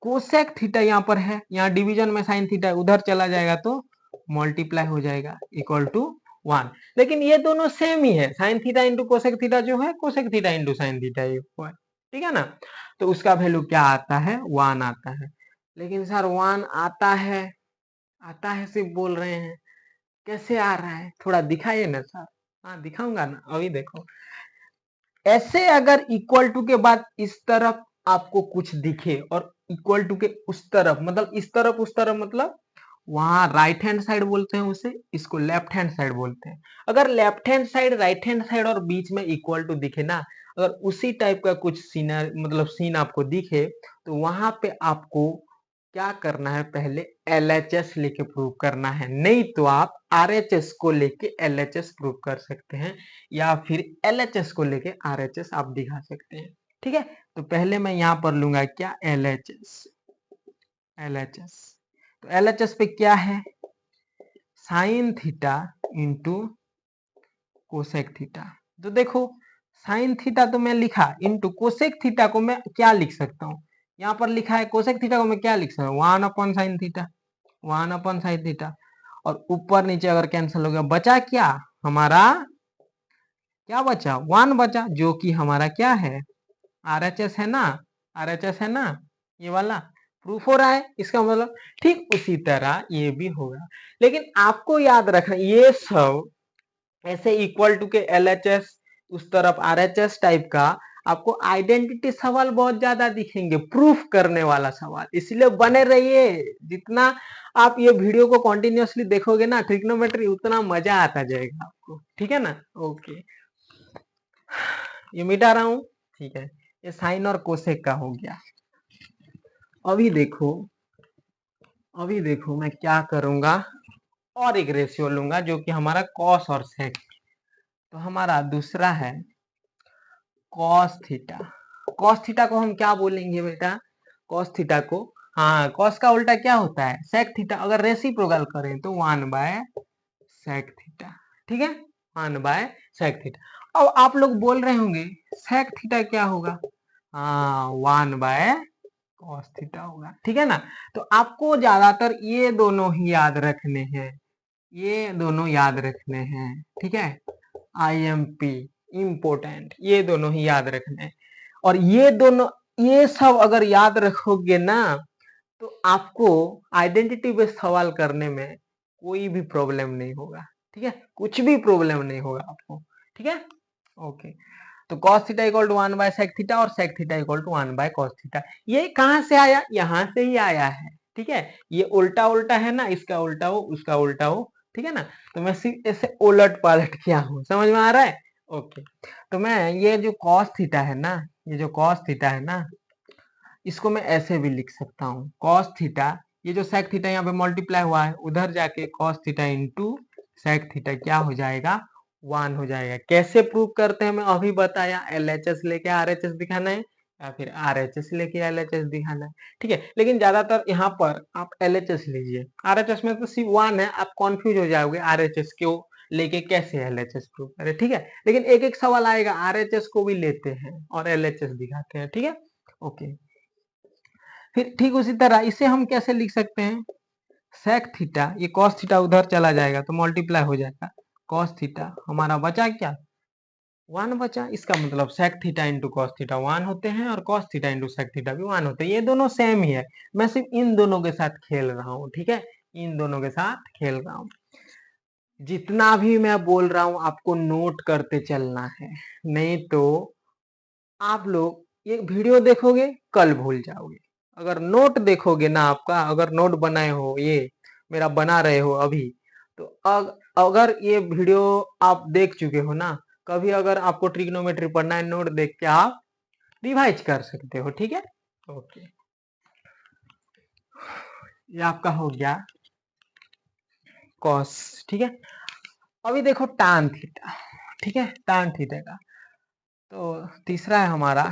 कोसेक थीटा यहाँ पर है, यहाँ डिवीजन में साइन थीटा उधर चला जाएगा तो मल्टीप्लाई हो जाएगा इक्वल टू 1। लेकिन ये दोनों सेम ही है, sine theta into cosec theta जो है cosec theta into sine theta ही हुआ है, ठीक है ना। तो उसका वैल्यू क्या आता है? 1 आता है। लेकिन सर 1 आता है सिर्फ बोल रहे हैं, कैसे आ रहा है थोड़ा दिखाइए ना सर। हाँ दिखाऊंगा ना, अभी देखो ऐसे अगर इक्वल टू के बाद इस तरफ आपको कुछ दिखे, और इक्वल टू के उस तरफ मतलब इस तरफ उस तरफ, मतलब वहां राइट हैंड साइड बोलते हैं उसे, इसको लेफ्ट हैंड साइड बोलते हैं। अगर left hand side, right hand side और बीच में इक्वल टू दिखे ना, अगर उसी टाइप का कुछ सीन मतलब सीन आपको दिखे, तो वहां पे आपको क्या करना है? पहले एलएचएस लेके प्रूव करना है, नहीं तो आप आरएचएस को लेके एलएचएस प्रूव कर सकते हैं, या फिर एलएचएस को लेके आरएचएस आप दिखा सकते हैं, ठीक है। तो पहले मैं यहां पर लूंगा क्या? एलएचएस। एलएचएस, तो एलएचएस पे क्या है? Sine theta into cosec theta. तो देखो साइन थीटा तो मैं लिखा, इंटू कोसेक थीटा को मैं क्या लिख सकता हूँ, यहाँ पर लिखा है कोसेक थीटा को मैं क्या लिख सकता हूँ, 1/sin थीटा, 1/sin थीटा। और ऊपर नीचे अगर कैंसिल हो गया, बचा क्या हमारा, क्या बचा, 1 बचा, जो कि हमारा क्या है, आरएचएस है ना, आरएचएस है ना, ये वाला प्रूफ हो रहा है, इसका मतलब ठीक उसी तरह ये भी होगा। लेकिन आपको याद रखना ये सब ऐसे इक्वल टू के एलएचएस, उस तरफ आरएचएस टाइप का आपको आइडेंटिटी सवाल बहुत ज्यादा दिखेंगे, प्रूफ करने वाला सवाल, इसलिए बने रहिए। जितना आप ये वीडियो को कंटिन्यूअसली देखोगे ना ट्रिग्नोमेट्री, उतना मजा आता जाएगा आपको, ठीक है ना। ओके, ये मिटा रहा हूं, ठीक है। ये साइन और कोसेक का हो गया। अभी देखो, अभी देखो मैं क्या करूंगा, और एक रेशियो लूंगा जो कि हमारा कॉस और सेक। तो हमारा दूसरा है कॉस थीटा। कॉस थीटा को हम क्या बोलेंगे बेटा, कॉस थीटा को, हाँ कॉस का उल्टा क्या होता है, सेक थीटा। अगर रेसिप्रोकल करें तो 1/सेक थीटा, ठीक है, 1/सेक थीटा। अब आप लोग बोल रहे होंगे सेक थीटा क्या होगा, हाँ 1/कॉस थीटा होगा, ठीक है ना। तो आपको ज्यादातर ये दोनों ही याद रखने हैं, ये दोनों याद रखने हैं, ठीक है। IMP इम्पोर्टेंट, ये दोनों ही याद रखने हैं। और ये दोनों, ये सब अगर याद रखोगे ना तो आपको आइडेंटिटी बेस्ड सवाल करने में कोई भी प्रॉब्लम नहीं होगा, ठीक है, कुछ भी प्रॉब्लम नहीं होगा आपको, ठीक है। ओके, तो cos theta equal to 1/sec theta और sec theta equal to 1/cos theta. ये कहां से आया, यहां से ही आया है, ठीक है। ये उल्टा उल्टा है ना, इसका उल्टा हो उसका उल्टा हो, ठीक है ना। तो मैं सिर्फ ऐसे उलट पालट किया हूं, समझ में आ रहा है। ओके, तो मैं ये जो cos थीटा है ना, ये जो cos थीटा है ना, इसको मैं ऐसे भी लिख सकता हूँ, cos थीटा, ये जो sec थीटा यहाँ पे मल्टीप्लाई हुआ है, उधर जाके cos theta into sec theta क्या हो जाएगा, 1 हो जाएगा। कैसे प्रूव करते हैं मैं अभी बताया, LHS लेके RHS दिखाना है या फिर RHS लेके LHS दिखाना है, ठीक है। लेकिन ज्यादातर यहाँ पर आप LHS लीजिए, RHS में तो सिर्फ 1 है, आप कंफ्यूज हो जाओगे RHS क्यों लेके कैसे LHS प्रूव करें, ठीक है। लेकिन एक एक सवाल आएगा, RHS को भी लेते हैं और LHS दिखाते हैं, ठीक है। ओके, फिर ठीक उसी तरह इसे हम कैसे लिख सकते हैं, सेक थीटा, ये कॉस थीटा उधर चला जाएगा तो मल्टीप्लाई हो जाएगा, कॉस थीटा हमारा बचा क्या, 1 बचा। इसका मतलब sec theta into cos theta 1 होते हैं और cos theta into sec theta भी 1 होते हैं, ये दोनों सेम ही है। मैं सिर्फ इन दोनों के साथ खेल रहा हूँ, ठीक है, इन दोनों के साथ खेल रहा हूँ। जितना भी मैं बोल रहा हूँ आपको नोट करते चलना है, नहीं तो आप लोग ये वीडियो देखोगे कल भूल जाओगे। अगर नोट देखोगे ना, आपका अगर नोट बनाए हो, ये मेरा बना रहे हो अभी, तो अगर ये वीडियो आप देख चुके हो ना, कभी अगर आपको ट्रिग्नोमेट्री पढ़ना है, नोट देख के आप रिवाइज कर सकते हो, ठीक है। ओके, ये आपका हो गया कॉस, ठीक है। अभी देखो tan थीटा, ठीक है, tan थीटा का, तो तीसरा है हमारा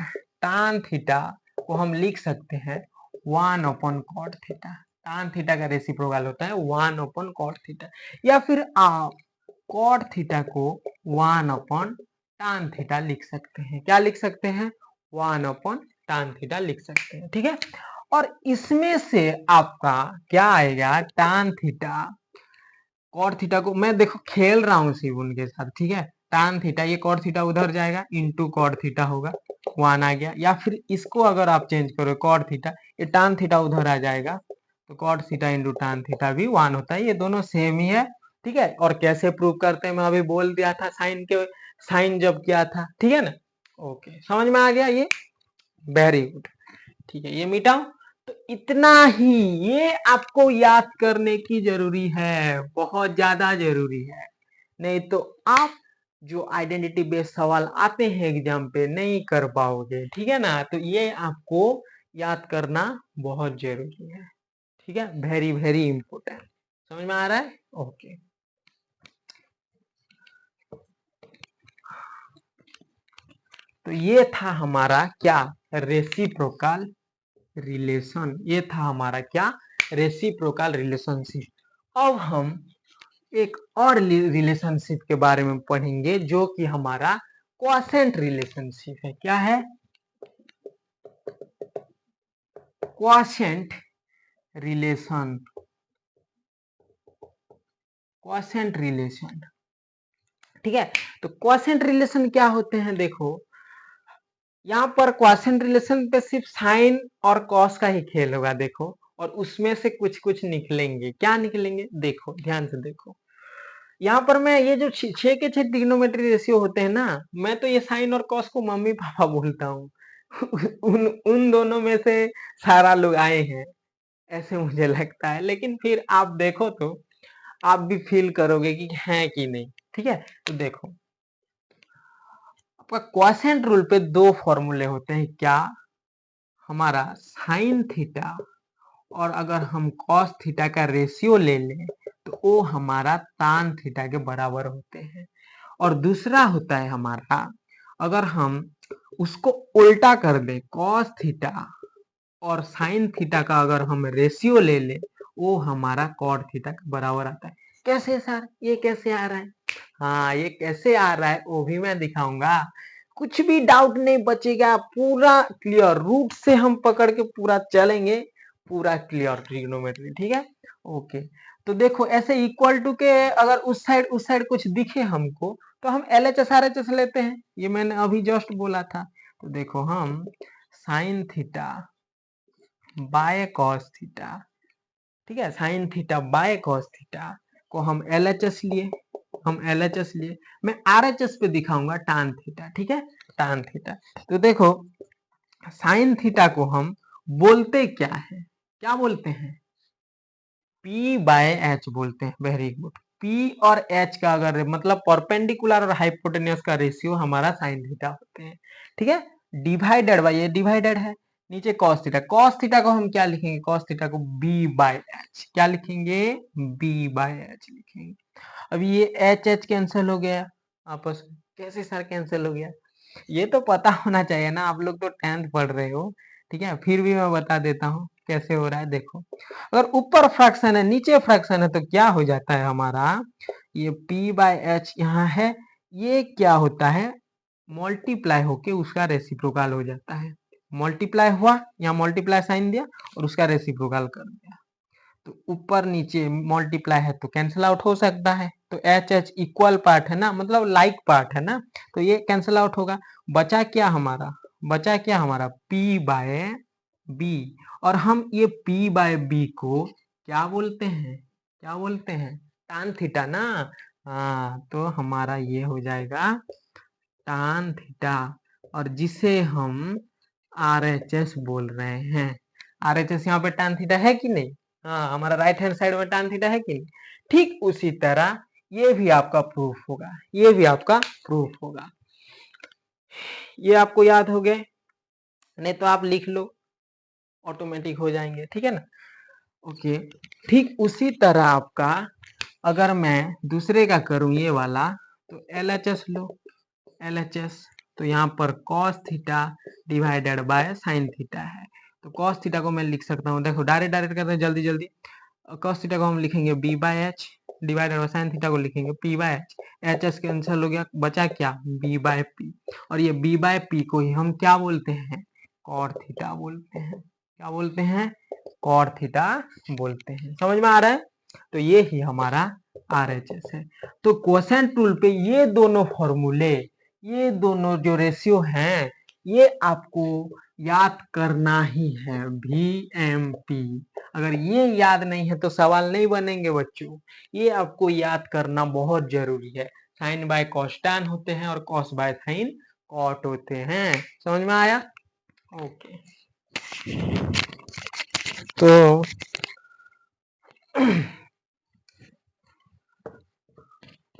tan थीटा को हम लिख सकते हैं 1/cot थीटा। tan थीटा का रेसिप्रोकल होता है 1/cot थीटा, या फिर आप cot थीटा को 1/tan थीटा लिख सकते हैं। क्या लिख सकते हैं, 1/tan थीटा लिख सकते हैं, ठीक है। और इसमें से आपका क्या आएगा, tan थीटा, cot थीटा को मैं देखो खेल रहा हूँ सिर्फ उनके साथ, ठीक है। tan थीटा, ये cot थीटा उधर जाएगा, इंटू cot थीटा होगा, 1 आ गया। या फिर इसको अगर आप चेंज करो cot थीटा, ये tan थीटा उधर आ जाएगा, तो cot theta into tan theta भी 1 होता है, ये दोनों सेम ही है, ठीक है। और कैसे प्रूव करते हैं मैं अभी बोल दिया था, साइन के, साइन जब किया था, ठीक है ना। ओके, समझ में आ गया ये, वेरी गुड, ठीक है, ये मिटाओ। तो इतना ही ये आपको याद करने की जरूरी है, बहुत ज्यादा जरूरी है, नहीं तो आप जो आइडेंटिटी बेस्ड सवाल आते हैं एग्जाम पे नहीं कर पाओगे, ठीक है ना। तो ये आपको याद करना बहुत जरूरी है, ठीक है, वेरी वेरी इंपॉर्टेंट। समझ में आ रहा है, ओके। तो ये था हमारा क्या, रेसिप्रोकल रिलेशन, ये था हमारा क्या, रेसिप्रोकल रिलेशनशिप। अब हम एक और रिलेशनशिप के बारे में पढ़ेंगे जो कि हमारा क्वॉशेंट रिलेशनशिप है। क्या है? Quotient relation, quotient relation. ठीक है, तो क्वॉशेंट रिलेशन क्या होते हैं? देखो यहाँ पर क्वॉशेंट रिलेशन पे सिर्फ साइन और कॉस का ही खेल होगा। देखो, और उसमें से कुछ कुछ निकलेंगे। क्या निकलेंगे? देखो ध्यान से देखो। यहाँ पर मैं ये जो 6 के 6 ट्रिग्नोमेट्री रेशियो होते हैं ना, मैं तो ये साइन और कॉस को मम्मी पापा बोलता हूँ। उन उन दोनों में से सारा लोग आए हैं, ऐसे मुझे लगता है। लेकिन फिर आप देखो तो आप भी फील करोगे कि है कि नहीं। ठीक है, तो देखो आपका क्वॉशेंट रूल पे दो फॉर्मूले होते हैं। क्या? हमारा साइन थीटा और अगर हम कॉस थीटा का रेशियो ले लें तो वो हमारा तान थीटा के बराबर होते हैं। और दूसरा होता है हमारा, अगर हम उसको उल्टा कर दें, कॉस थीटा और साइन थीटा का अगर हम रेशियो ले लें, वो हमारा कॉट थीटा के बराबर आता है। कैसे सर? ये कैसे आ रहा है? हाँ, ये कैसे आ रहा है वो भी मैं दिखाऊंगा। कुछ भी डाउट नहीं बचेगा, पूरा क्लियर रूट से हम पकड़ के पूरा चलेंगे, पूरा क्लियर ट्रिग्नोमेट्री। ठीक है, ओके। तो देखो ऐसे इक्वल टू के अगर उस साइड कुछ दिखे हमको तो हम LHS RHS लेते हैं। ये मैंने अभी जस्ट बोला था। तो देखो हम sine theta by cos theta, ठीक है, sine theta by cos theta को हम LHS लिए, मैं RHS पे दिखाऊंगा टान थीटा। ठीक है, टान थीटा। तो देखो साइन थीटा को हम बोलते क्या है? क्या बोलते हैं? P बाय एच बोलते हैं। Very good. P और H का अगर मतलब परपेंडिकुलर और हाइपोटेन्यूस का रेशियो हमारा साइन थीटा होते हैं। ठीक है, डिवाइडेड बाय, ये डिवाइडेड है, नीचे कॉस थीटा। कॉस थीटा को हम क्या लिखेंगे? कॉस थीटा को B बाय एच। क्या लिखेंगे? B बाय एच लिखेंगे। अब ये एच एच कैंसिल हो गया आपस में। कैसे सर कैंसिल हो गया? ये तो पता होना चाहिए ना, आप लोग तो 10th पढ़ रहे हो। ठीक है, फिर भी मैं बता देता हूँ कैसे हो रहा है। देखो अगर ऊपर फ्रैक्शन है नीचे फ्रैक्शन है तो क्या हो जाता है हमारा? ये P बाय एच यहाँ है, ये क्या होता है? मल्टीप्लाई होके उसका रेसिप्रोकल हो जाता है। मल्टीप्लाई हुआ, यहाँ मल्टीप्लाई साइन दिया और उसका रेसिप्रोकल कर दिया। तो ऊपर नीचे मल्टीप्लाई है तो कैंसिल आउट हो सकता है। तो एच एच इक्वल पार्ट है ना, मतलब लाइक पार्ट है ना, तो ये कैंसिल आउट होगा। बचा क्या हमारा? बचा क्या हमारा? P by B. और हम ये P बाय बी को क्या बोलते हैं? क्या बोलते हैं? टान थीटा ना। हाँ, तो हमारा ये हो जाएगा टान थीटा, और जिसे हम RHS बोल रहे हैं। RHS यहाँ पे टान थीटा है कि नहीं? हाँ, हमारा राइट हैंड साइड में टान थीटा है कि नहीं? ठीक उसी तरह ये भी आपका प्रूफ होगा, ये भी आपका प्रूफ होगा। ये आपको याद हो गए? नहीं तो आप लिख लो, ऑटोमेटिक हो जाएंगे। ठीक है ना, ओके। ठीक उसी तरह आपका अगर मैं दूसरे का करूं ये वाला, तो LHS लो, LHS। तो यहाँ पर cos theta divided by sine theta है। तो cos थीटा को मैं लिख सकता हूँ, देखो डायरेक्ट डायरेक्ट करते हैं जल्दी जल्दी। cos थीटा को हम लिखेंगे b by H, divided by sine theta को लिखेंगे p by H. H S cancel हो गया, बचा क्या? b by P. और ये b बाय पी को ही हम क्या बोलते हैं? cot थीटा बोलते हैं। क्या बोलते हैं? cot थीटा बोलते हैं। समझ में आ रहा है? तो ये ही हमारा RHS है। तो क्वोशेंट रूल पे ये दोनों फॉर्मूले, ये दोनों जो रेशियो हैं, ये आपको याद करना ही है। VMP, अगर ये याद नहीं है तो सवाल नहीं बनेंगे बच्चों। ये आपको याद करना बहुत जरूरी है। साइन बाय कॉस टैन होते हैं और कॉस बाय साइन कॉट होते हैं। समझ में आया? ओके। तो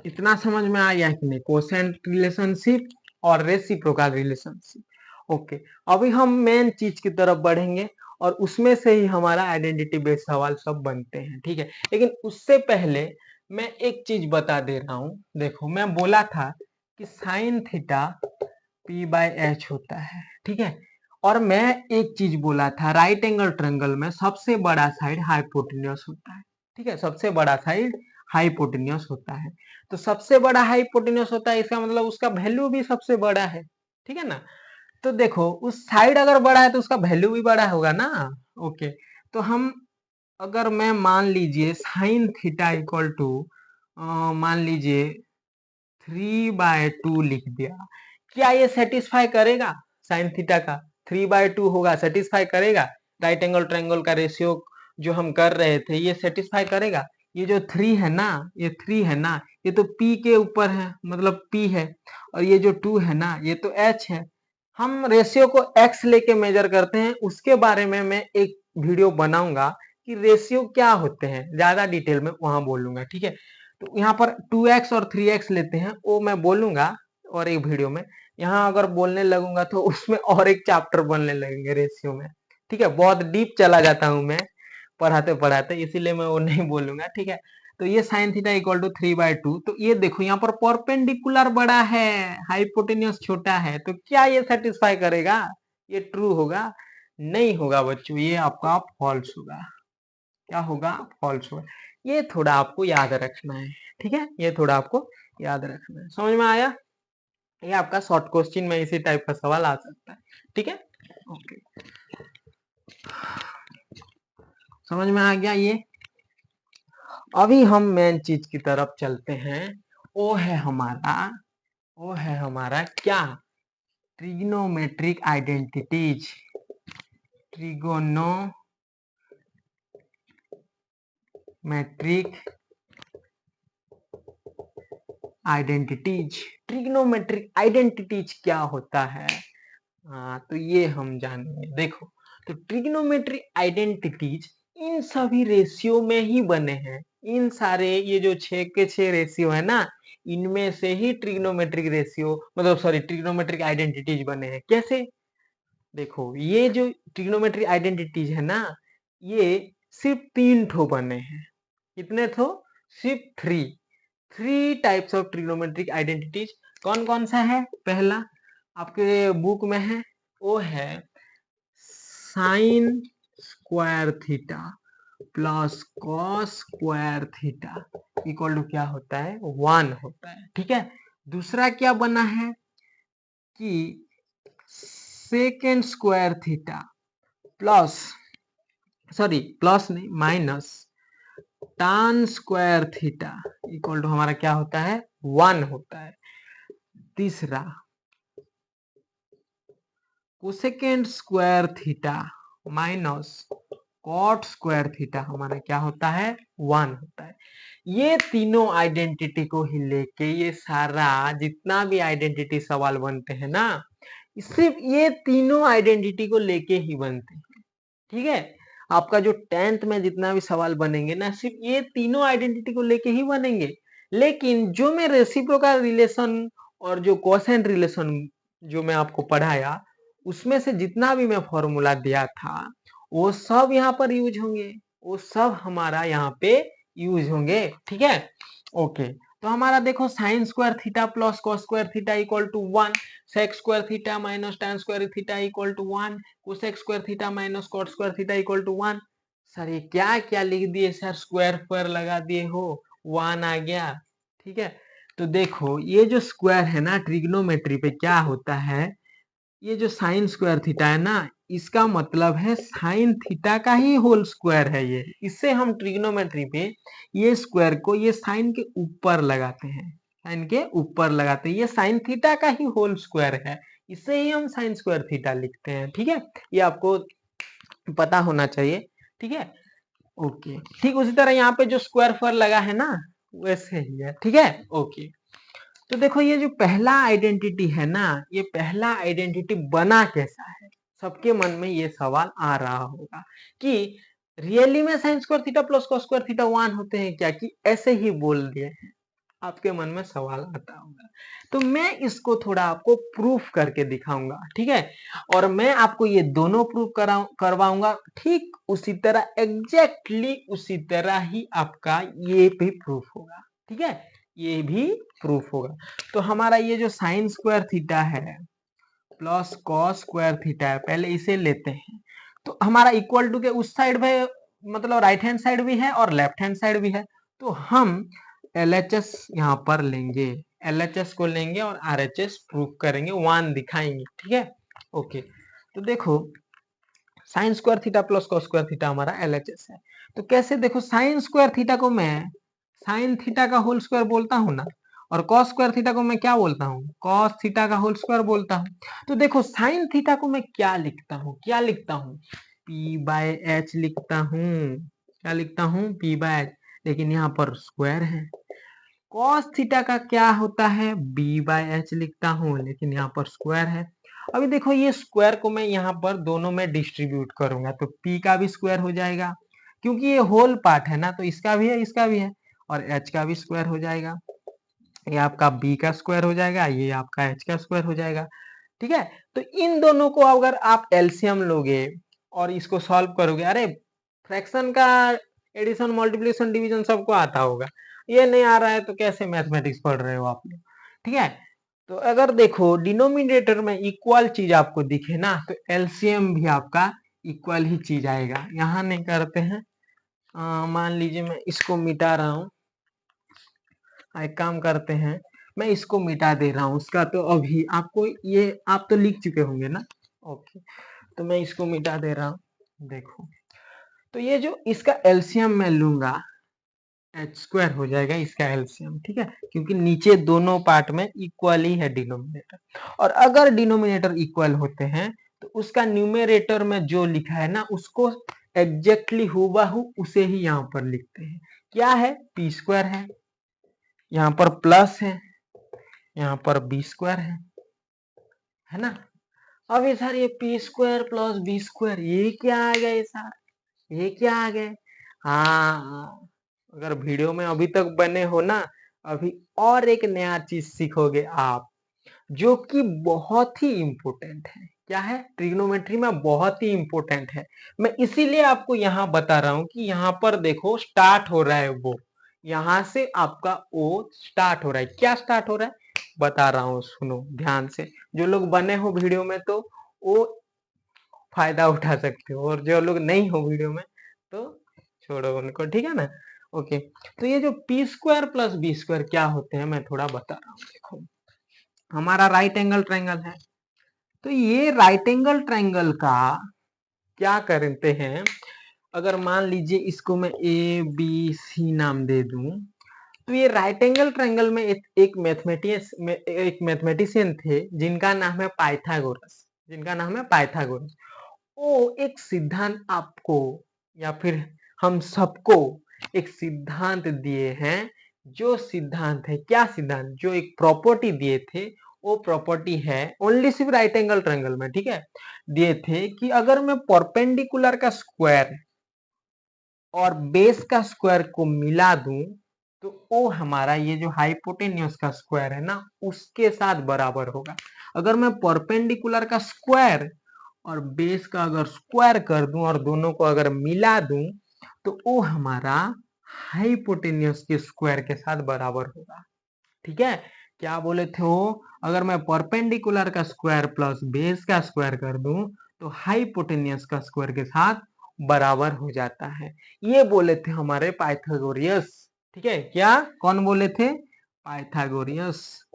इतना समझ में आ गया कि नहीं? क्वोशेंट रिलेशनशिप और रेसिप्रोकल रिलेशनशिप। ओके, अभी हम मेन चीज की तरफ बढ़ेंगे और उसमें से ही हमारा आइडेंटिटी बेस्ड सवाल सब बनते हैं। ठीक है, लेकिन उससे पहले मैं एक चीज बता दे रहा हूं। देखो मैं बोला था कि sine theta P by H होता है। ठीक है, और मैं एक चीज बोला था, राइट एंगल ट्रायंगल में सबसे बड़ा साइड हाइपोटेन्यूस होता है। ठीक है, सबसे बड़ा साइड हाइपोटेन्यूस होता है। तो सबसे बड़ा हाइपोटेन्यूस होता है, इसका मतलब उसका वैल्यू भी सबसे बड़ा है, ठीक है ना। तो देखो उस साइड अगर बड़ा है तो उसका वैल्यू भी बड़ा होगा ना। ओके, तो हम अगर मैं मान लीजिए साइन थीटा इक्वल टू मान लीजिए 3/2 लिख दिया, क्या ये सेटिस्फाई करेगा? साइन थीटा का 3/2 होगा, सेटिस्फाई करेगा? राइट एंगल ट्रायंगल का रेशियो जो हम कर रहे थे ये सेटिस्फाई करेगा? ये जो 3 है ना, ये 3 है ना, ये तो P के ऊपर है, मतलब P है, और ये जो 2 है ना ये तो H है। हम रेशियो को X लेके मेजर करते हैं, उसके बारे में मैं एक वीडियो बनाऊंगा कि रेशियो क्या होते हैं, ज्यादा डिटेल में वहां बोलूंगा, ठीक है। तो यहाँ पर 2x और 3x लेते हैं, वो मैं बोलूंगा और एक वीडियो में। यहाँ अगर बोलने लगूंगा तो उसमें और एक चैप्टर बनने लगेंगे रेशियो में, ठीक है। बहुत डीप चला जाता हूँ मैं पढ़ाते पढ़ाते, इसीलिए मैं वो नहीं बोलूंगा, ठीक है। तो ये साइन थीटा इक्वल टू 3/2, तो ये देखो यहाँ पर परपेंडिकुलर बड़ा है, हाइपोटेन्यूस छोटा है, तो क्या ये सेटिस्फाई करेगा? ये ट्रू होगा? नहीं होगा बच्चों, ये आपका फॉल्स होगा। क्या होगा? फॉल्स होगा। ये थोड़ा आपको याद रखना है, ठीक है, ये थोड़ा आपको याद रखना है। समझ में आया? ये आपका शॉर्ट क्वेश्चन में इसी टाइप का सवाल आ सकता है, ठीक है। ओके, समझ में आ गया ये। अभी हम मेन चीज की तरफ चलते हैं, वो है हमारा क्या? Trigonometric identities. Trigonometric trigonometric identities क्या होता है? तो ये हम जानेंगे। देखो, तो ट्रिग्नोमेट्रिक आइडेंटिटीज इन सभी रेशियो में ही बने हैं। इन सारे ये जो 6 के 6 रेशियो है ना, इनमें से ही ट्रिग्नोमेट्रिक रेशियो मतलब सॉरी ट्रिग्नोमेट्रिक आइडेंटिटीज बने हैं। कैसे? देखो, ये जो ट्रिग्नोमेट्रिक आइडेंटिटीज है ना, ये सिर्फ 3 ठो बने हैं। कितने ठो? सिर्फ 3 टाइप्स ऑफ ट्रिग्नोमेट्रिक आइडेंटिटीज। कौन कौन सा है? पहला आपके बुक में है, वो है sine square theta plus cos square theta equal to क्या होता है? 1 होता है, ठीक है। दूसरा क्या बना है कि सेकेंड स्क्वायर थीटा प्लस नहीं minus tan square theta equal to हमारा क्या होता है? 1 होता है। तीसरा cosecant square theta minus cot square theta हमारा क्या होता है? 1 होता है। ये तीनों आइडेंटिटी को ही लेके ये सारा जितना भी आइडेंटिटी सवाल बनते हैं ना, सिर्फ ये तीनों आइडेंटिटी को लेके ही बनते हैं, ठीक है। आपका जो 10th में जितना भी सवाल बनेंगे ना, सिर्फ ये तीनों आइडेंटिटी को लेके ही बनेंगे। लेकिन जो मैं रेसिप्रोकल रिलेशन और जो कोसेंट रिलेशन जो मैं आपको पढ़ाया, उसमें से जितना भी मैं फॉर्मूला दिया था वो सब यहाँ पर यूज होंगे, वो सब हमारा यहाँ पे यूज होंगे, ठीक है। ओके, तो हमारा देखो sine square theta plus cos square theta equal to 1, sec square theta minus tan square theta equal to 1, cosec square theta minus cot square theta equal to 1। Sir ये क्या क्या लिख दिए सर, स्क्वायर पर लगा दिए हो, 1 आ गया, ठीक है। तो देखो ये जो स्क्वायर है ना ट्रिग्नोमेट्री पे क्या होता है, ये जो साइन स्क्वायर थीटा है ना, इसका मतलब है साइन थीटा का ही होल स्क्वायर है ये। इससे हम ट्रिग्नोमेट्री पे ये स्क्वायर को ये साइन के ऊपर लगाते हैं, साइन के ऊपर लगाते हैं, ये साइन थीटा का ही होल स्क्वायर है, इससे ही हम साइन स्क्वायर थीटा लिखते हैं, ठीक है। ये आपको पता होना चाहिए, ठीक है। ओके, ठीक उसी तरह यहाँ पे जो स्क्वायर पर लगा है ना वैसे ही है, ठीक है। ओके, तो देखो ये जो पहला आइडेंटिटी है ना, ये पहला आइडेंटिटी बना कैसा है? सबके मन में ये सवाल आ रहा होगा कि रियली में sign square theta plus cos square theta 1 होते हैं क्या, कि ऐसे ही बोल दिए हैं? आपके मन में सवाल आता होगा। तो मैं इसको थोड़ा आपको प्रूफ करके दिखाऊंगा, ठीक है। और मैं आपको ये दोनों प्रूफ करवाऊंगा, ठीक उसी तरह एग्जैक्टली उसी तरह ही आपका ये भी प्रूफ होगा, ठीक है, ये भी प्रूफ होगा। तो हमारा ये जो साइन स्क्वायर थीटा है प्लस कॉस स्क्वायर थीटा है, पहले इसे लेते हैं। तो हमारा इक्वल टू के उस साइड में मतलब राइट हैंड साइड भी है और लेफ्ट हैंड साइड भी है, तो हम LHS यहाँ पर लेंगे, LHS को लेंगे और RHS प्रूफ करेंगे, 1 दिखाएंगे, ठीक है। ओके, तो देखो sine square theta plus cos square theta हमारा LHS है। तो कैसे, देखो साइन स्क्वायर थीटा को मैं साइन थीटा का होल स्क्वायर बोलता हूँ ना, और कॉस स्क्वायर थीटा को मैं क्या बोलता हूँ, कॉस थीटा का होल स्क्वायर बोलता हूँ। तो देखो साइन थीटा को मैं क्या लिखता हूँ, P/H लिखता हूँ, क्या लिखता हूँ, P/H, लेकिन यहाँ पर स्क्वायर है। कॉस थीटा का क्या होता है, B/H लिखता हूँ, लेकिन यहाँ पर स्क्वायर है। अभी देखो ये स्क्वायर को मैं यहाँ पर दोनों में डिस्ट्रीब्यूट करूंगा तो P का भी स्क्वायर हो जाएगा, क्योंकि ये होल पार्ट है ना, तो इसका भी है, इसका भी है, और H का भी स्क्वायर हो जाएगा। ये आपका B का स्क्वायर हो जाएगा, ये आपका H का स्क्वायर हो जाएगा, ठीक है। तो इन दोनों को अगर आप एलसीएम लोगे और इसको सॉल्व करोगे, अरे फ्रैक्शन का एडिशन मल्टीप्लिकेशन डिवीजन सबको आता होगा, ये नहीं आ रहा है तो कैसे मैथमेटिक्स पढ़ रहे हो आप लोग, ठीक है। तो अगर देखो डिनोमिनेटर में इक्वल चीज आपको दिखे ना, तो एलसीएम भी आपका इक्वल ही चीज आएगा। यहाँ नहीं करते हैं, मान लीजिए मैं इसको मिटा रहा हूँ, एक काम करते हैं, मैं इसको मिटा दे रहा हूँ उसका, तो अभी आपको ये आप तो लिख चुके होंगे ना, ओके, तो मैं इसको मिटा दे रहा हूँ। देखो तो ये जो इसका एलसीएम मैं लूंगा, एच स्क्वायर हो जाएगा इसका एलसीएम, ठीक है, क्योंकि नीचे दोनों पार्ट में इक्वल ही है डिनोमिनेटर, और अगर डिनोमिनेटर इक्वल होते हैं तो उसका न्यूमेरेटर में जो लिखा है ना, उसको एग्जैक्टली हूबहू उसे ही यहाँ पर लिखते हैं। क्या है, पी स्क्वायर है, यहाँ पर प्लस है, यहाँ पर बी स्क्वायर है ना। अब ये सर ये P square plus B square ये क्या आ गए सर, ये क्या आ गए। हाँ, अगर वीडियो में अभी तक बने हो ना, अभी और एक नया चीज सीखोगे आप, जो कि बहुत ही इंपॉर्टेंट है। क्या है, ट्रिग्नोमेट्री में बहुत ही इंपॉर्टेंट है। मैं इसीलिए आपको यहाँ बता रहा हूँ कि यहाँ पर देखो स्टार्ट हो रहा है वो, यहाँ से आपका ओ स्टार्ट हो रहा है। क्या स्टार्ट हो रहा है बता रहा हूँ, सुनो ध्यान से, जो लोग बने हो वीडियो में तो वो फायदा उठा सकते हो, और जो लोग नहीं हो वीडियो में तो छोड़ो उनको, ठीक है ना। ओके, तो ये जो P square plus B square क्या होते हैं मैं थोड़ा बता रहा हूँ। देखो हमारा राइट एंगल ट्रायंगल है, तो ये राइट एंगल ट्रायंगल का क्या करते हैं, अगर मान लीजिए इसको मैं ए बी सी नाम दे दूं, तो ये राइट एंगल ट्रायंगल में एक मैथमेटिशियन थे जिनका नाम है पाइथागोरस, वो एक सिद्धांत आपको या फिर हम सबको एक सिद्धांत दिए हैं। जो सिद्धांत है, क्या सिद्धांत, जो एक प्रॉपर्टी दिए थे, वो प्रॉपर्टी है ओनली सिर्फ राइट एंगल ट्रायंगल में, ठीक है, दिए थे कि अगर मैं परपेंडिकुलर का स्क्वायर और बेस का स्क्वायर को मिला दूं तो वो हमारा ये जो हाइपोटेन्यूस का स्क्वायर है ना उसके साथ बराबर होगा। अगर मैं परपेंडिकुलर का स्क्वायर और बेस का अगर स्क्वायर कर दूं और दोनों को अगर मिला दूं तो वो हमारा हाइपोटेन्यूस के स्क्वायर के साथ बराबर होगा, ठीक है। क्या बोले थे वो, अगर मैं परपेंडिकुलर का स्क्वायर प्लस बेस का स्क्वायर कर दूं तो हाइपोटेन्यूस का स्क्वायर के साथ बराबर हो जाता है। ये बोले थे हमारे पाइथागोरियस, ठीक है। क्या, कौन बोले थे, पाइथागोरियस।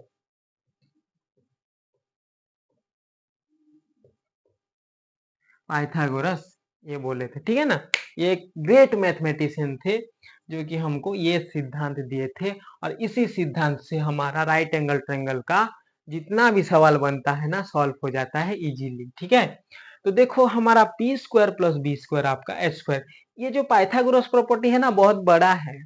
पाइथागोरस ये बोले थे, ठीक है ना। ये एक ग्रेट मैथमेटिशियन थे जो कि हमको ये सिद्धांत दिए थे, और इसी सिद्धांत से हमारा राइट एंगल ट्रायंगल का जितना भी सवाल बनता है ना सॉल्व हो जाता है इजीली, ठीक है। तो देखो हमारा P square plus B square आपका एच स्क्वायर, ये जो पाइथागोरस प्रॉपर्टी है ना बहुत बड़ा है।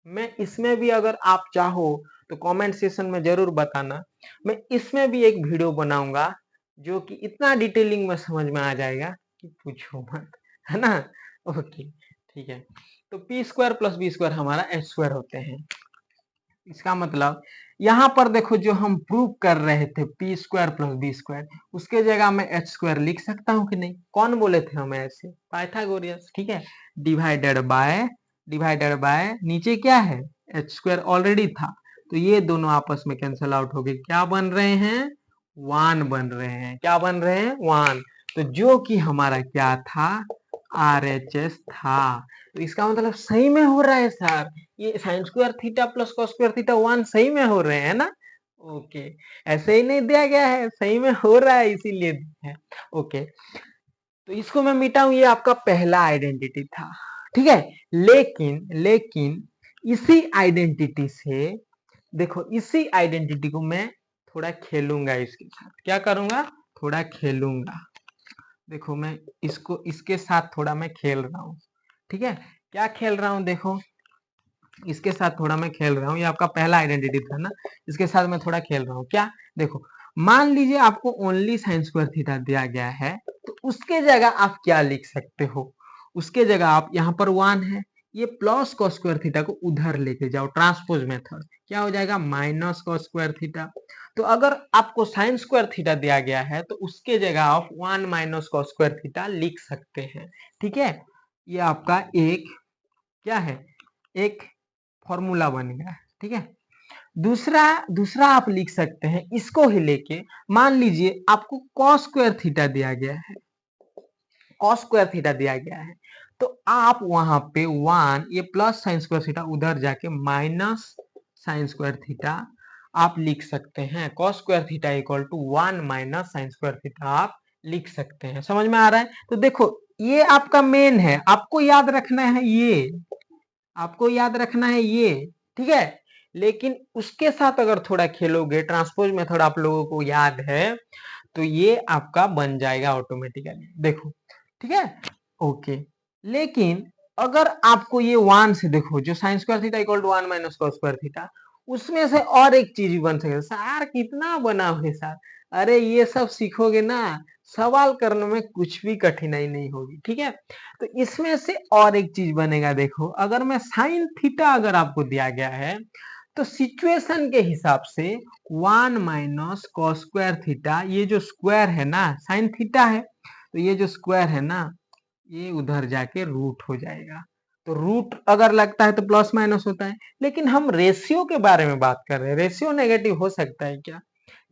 मैं इसमें भी अगर आप चाहो तो कमेंट सेक्शन में जरूर बताना, मैं इसमें भी एक वीडियो बनाऊंगा जो कि इतना डिटेलिंग में समझ में आ जाएगा कि पूछो मत, है ना। ओके, ठीक है। तो P square plus B square हमारा एच स्क्वायर होते हैं। इसका मतलब यहाँ पर देखो जो हम प्रूव कर रहे थे P square plus B square, उसके जगह में एच स्क्वायर लिख सकता हूँ कि नहीं, कौन बोले थे हमें ऐसे, पाइथागोरियस, ठीक है। डिवाइडेड बाय नीचे क्या है, एच स्क्वायर ऑलरेडी था, तो ये दोनों आपस में कैंसल आउट हो गए, क्या बन रहे हैं, 1 बन रहे हैं, क्या बन रहे हैं, 1। तो जो कि हमारा क्या था, RHS था। तो इसका मतलब सही में हो रहा है सर, ये sign square theta plus cos square theta 1 सही में हो रहे हैं ना। ओके, ऐसे ही नहीं दिया गया है, सही में हो रहा है इसीलिए है। ओके, तो इसको मैं मिटाऊं, ये आपका पहला आइडेंटिटी था, ठीक है। लेकिन लेकिन इसी आइडेंटिटी से, देखो इसी आइडेंटिटी को मैं थोड़ा खेलूंगा इसके साथ। क्या करूंगा? थोड़ा खेलूंगा। देखो मैं इसको इसके साथ थोड़ा मैं खेल रहा हूँ, ठीक है। क्या खेल रहा हूँ? देखो इसके साथ थोड़ा मैं खेल रहा हूँ, ये आपका पहला आइडेंटिटी था ना, इसके साथ मैं थोड़ा खेल रहा हूँ। क्या? देखो मान लीजिए आपको ओनली साइन स्क्वायर थीटा दिया गया है, तो उसके जगह आप क्या लिख सकते हो? उसके जगह आप यहाँ पर 1 है, ये प्लस कॉस स्क्वायर थीटा को उधर लेके जाओ, ट्रांसपोज मेथड, क्या हो जाएगा? Minus cos square theta. तो अगर आपको साइन स्क्वायर थीटा दिया गया है तो उसके जगह आप 1 माइनस कॉस स्क्वायर थीटा लिख सकते हैं, ठीक है। ये आपका एक क्या है? एक फॉर्मूला बन गया, ठीक है। दूसरा दूसरा आप लिख सकते हैं इसको ही लेके, मान लीजिए आपको कॉस स्क्वायर थीटा दिया गया है, कॉस स्क्वायर थीटा दिया गया है, तो आप वहां पे 1 ये प्लस साइन स्क्वायर थीटा उधर जाके माइनस साइन स्क्वायर थीटा आप लिख सकते हैं। Cos square theta equal to 1 minus sine square theta आप लिख सकते हैं। समझ में आ रहा है? तो देखो ये आपका मेन है, आपको याद रखना है ये, आपको याद रखना है ये, ठीक है। लेकिन उसके साथ अगर थोड़ा खेलोगे, ट्रांसपोज मेथड आप लोगों को याद है, तो ये आपका बन जाएगा ऑटोमेटिकली, देखो, ठीक है। ओके, लेकिन अगर आपको ये 1 से, देखो जो sine square theta equal to 1 minus cos square theta, उसमें से और एक चीज भी बन सकता है। सर कितना बना है सर, अरे ये सब सीखोगे ना, सवाल करने में कुछ भी कठिनाई नहीं होगी, ठीक है। तो इसमें से और एक चीज बनेगा, देखो अगर मैं साइन थीटा अगर आपको दिया गया है, तो सिचुएशन के हिसाब से 1 माइनस कॉस स्क्वायर थीटा, ये जो स्क्वायर है ना, साइन थीटा है, तो ये जो स्क्वायर है ना, ये उधर जाके रूट हो जाएगा। तो रूट अगर लगता है तो प्लस माइनस होता है, लेकिन हम रेशियो के बारे में बात कर रहे हैं, रेशियो नेगेटिव हो सकता है क्या?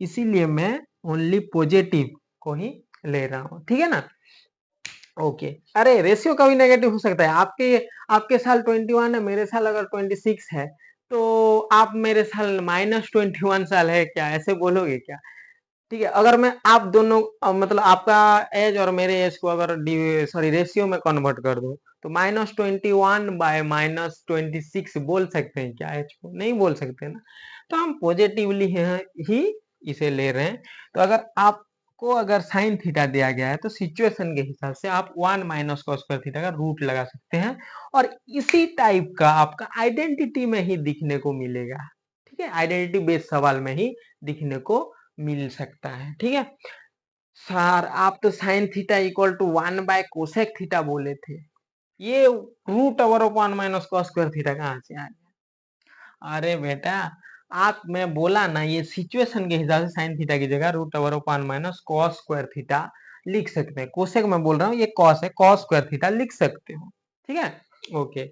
इसीलिए मैं ओनली पॉजिटिव को ही ले रहा हूं, ठीक है ना। ओके, अरे रेशियो का भी नेगेटिव हो सकता है। आपके आपके साल 21 है, मेरे साल अगर 26 है, तो आप मेरे साल -21 साल है क्या, ऐसे बोलोगे क्या? ठीक है, अगर मैं आप दोनों मतलब आपका एज और मेरे एज को अगर सॉरी रेशियो में कन्वर्ट कर दूं, तो -21 बाय -26 बोल सकते हैं क्या एज को? नहीं बोल सकते ना। तो हम पॉजिटिवली ही इसे ले रहे हैं। तो अगर आपको अगर साइन थीटा दिया गया है, तो सिचुएशन के हिसाब से आप 1 माइनस कॉस स्क्वायर थीटा का रूट लगा सकते हैं, और इसी टाइप का आपका आइडेंटिटी में ही दिखने को मिलेगा, ठीक है। आइडेंटिटी बेस्ड सवाल में ही दिखने को मिल सकता है, ठीक है। सर आप तो sine theta equal to 1 by cosec theta बोले थे, ये root over of 1 minus cos square theta कहाँ से आ गया? अरे बेटा, आप मैं बोला ना, ये सिचुएशन के हिसाब से साइन थीटा की जगह root over of 1 minus cos square theta लिख सकते हैं। कोसेक मैं बोल रहा हूँ, ये कॉस है, कॉस स्क्वायर थीटा लिख सकते हो, ठीक है। ओके,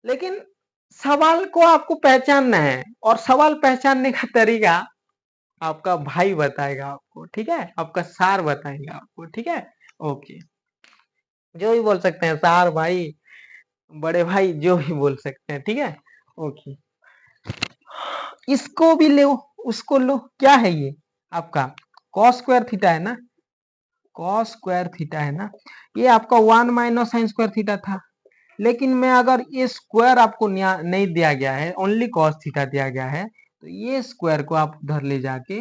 लेकिन सवाल को आपको पहचानना है, और सवाल पहचानने का तरीका आपका भाई बताएगा आपको, ठीक है। आपका सार बताएगा आपको, ठीक है। ओके, जो भी बोल सकते हैं, सार, भाई, बड़े भाई, जो भी बोल सकते हैं, ठीक है। ओके, इसको भी लो, उसको लो, क्या है ये आपका कॉस स्क्वायर थीटा है ना, कॉस स्क्वायर थीटा है ना, ये आपका 1 माइनस साइन स्क्वायर थीटा था। लेकिन मैं अगर ये स्क्वायर आपको नहीं दिया गया है, ओनली कॉस थीटा दिया गया है, तो ये स्क्वायर को आप उधर ले जाके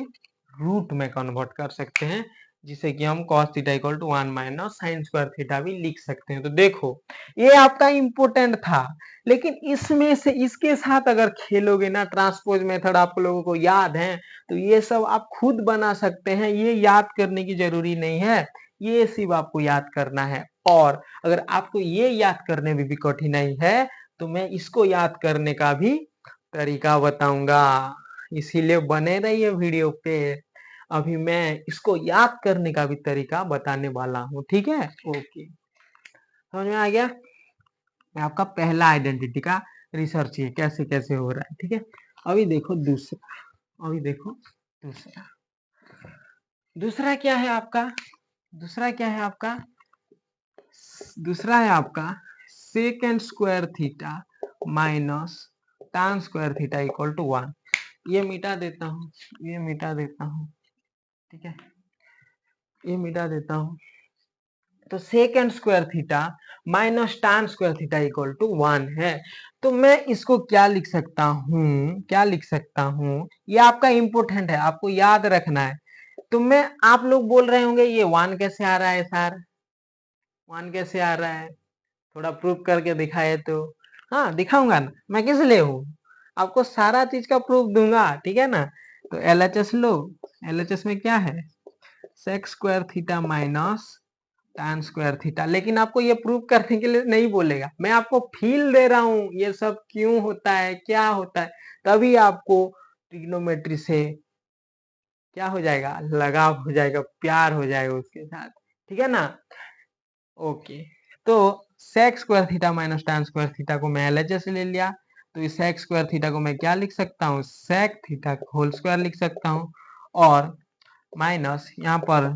रूट में कन्वर्ट कर सकते हैं, जिसे कि हम cos theta equal to 1 minus sine square theta भी लिख सकते हैं। तो देखो ये आपका इंपोर्टेंट था, लेकिन इसमें से इसके साथ अगर खेलोगे ना, ट्रांसपोज मेथड आप लोगों को याद है, तो ये सब आप खुद बना सकते हैं, ये याद करने की जरूरी नहीं है, ये सिर्फ आपको याद करना है। और अगर आपको ये याद करने में भी कठिनाई है, तो मैं इसको याद करने का भी तरीका बताऊंगा, इसीलिए बने रहिए वीडियो पे। अभी मैं इसको याद करने का भी तरीका बताने वाला हूँ, ठीक है। ओके, समझ में आ गया? आपका पहला आइडेंटिटी का रिसर्च ये कैसे कैसे हो रहा है, ठीक है। अभी देखो दूसरा, अभी देखो दूसरा, दूसरा क्या है आपका? दूसरा क्या है आपका? दूसरा है आपका second square theta minus tan square theta equal to 1। ये मिटा देता हूँ, ये मिटा देता हूँ, ठीक है, ये मिटा देता हूँ। तो second square theta minus tan square theta equal to 1 है। तो मैं इसको क्या लिख सकता हूँ, क्या लिख सकता हूँ, ये आपका इम्पोर्टेंट है, आपको याद रखना है। तो मैं, आप लोग बोल रहे होंगे ये 1 कैसे आ रहा है सर, 1 कैसे आ रहा है, थोड़ा प्रूफ करके दिखाए तो। हाँ दिखाऊंगा ना, मैं किस लिए हूँ, आपको सारा चीज का प्रूफ दूंगा, ठीक है ना। तो एलएचएस लो, एलएचएस में क्या है, sec square theta minus tan square theta. लेकिन आपको ये प्रूव करने के लिए नहीं बोलेगा, मैं आपको फील दे रहा हूँ ये सब क्यों होता है, क्या होता है, तभी आपको ट्रिग्नोमेट्री से क्या हो जाएगा, लगाव हो जाएगा, प्यार हो जाएगा उसके साथ, ठीक है ना। ओके, तो sec square theta minus tan square theta को मैं एलएचएस ले लिया। तो इस सेक स्क्वायर थीटा को मैं क्या लिख सकता हूँ, सेक थीटा होल स्क्वायर लिख सकता हूँ, और माइनस यहाँ पर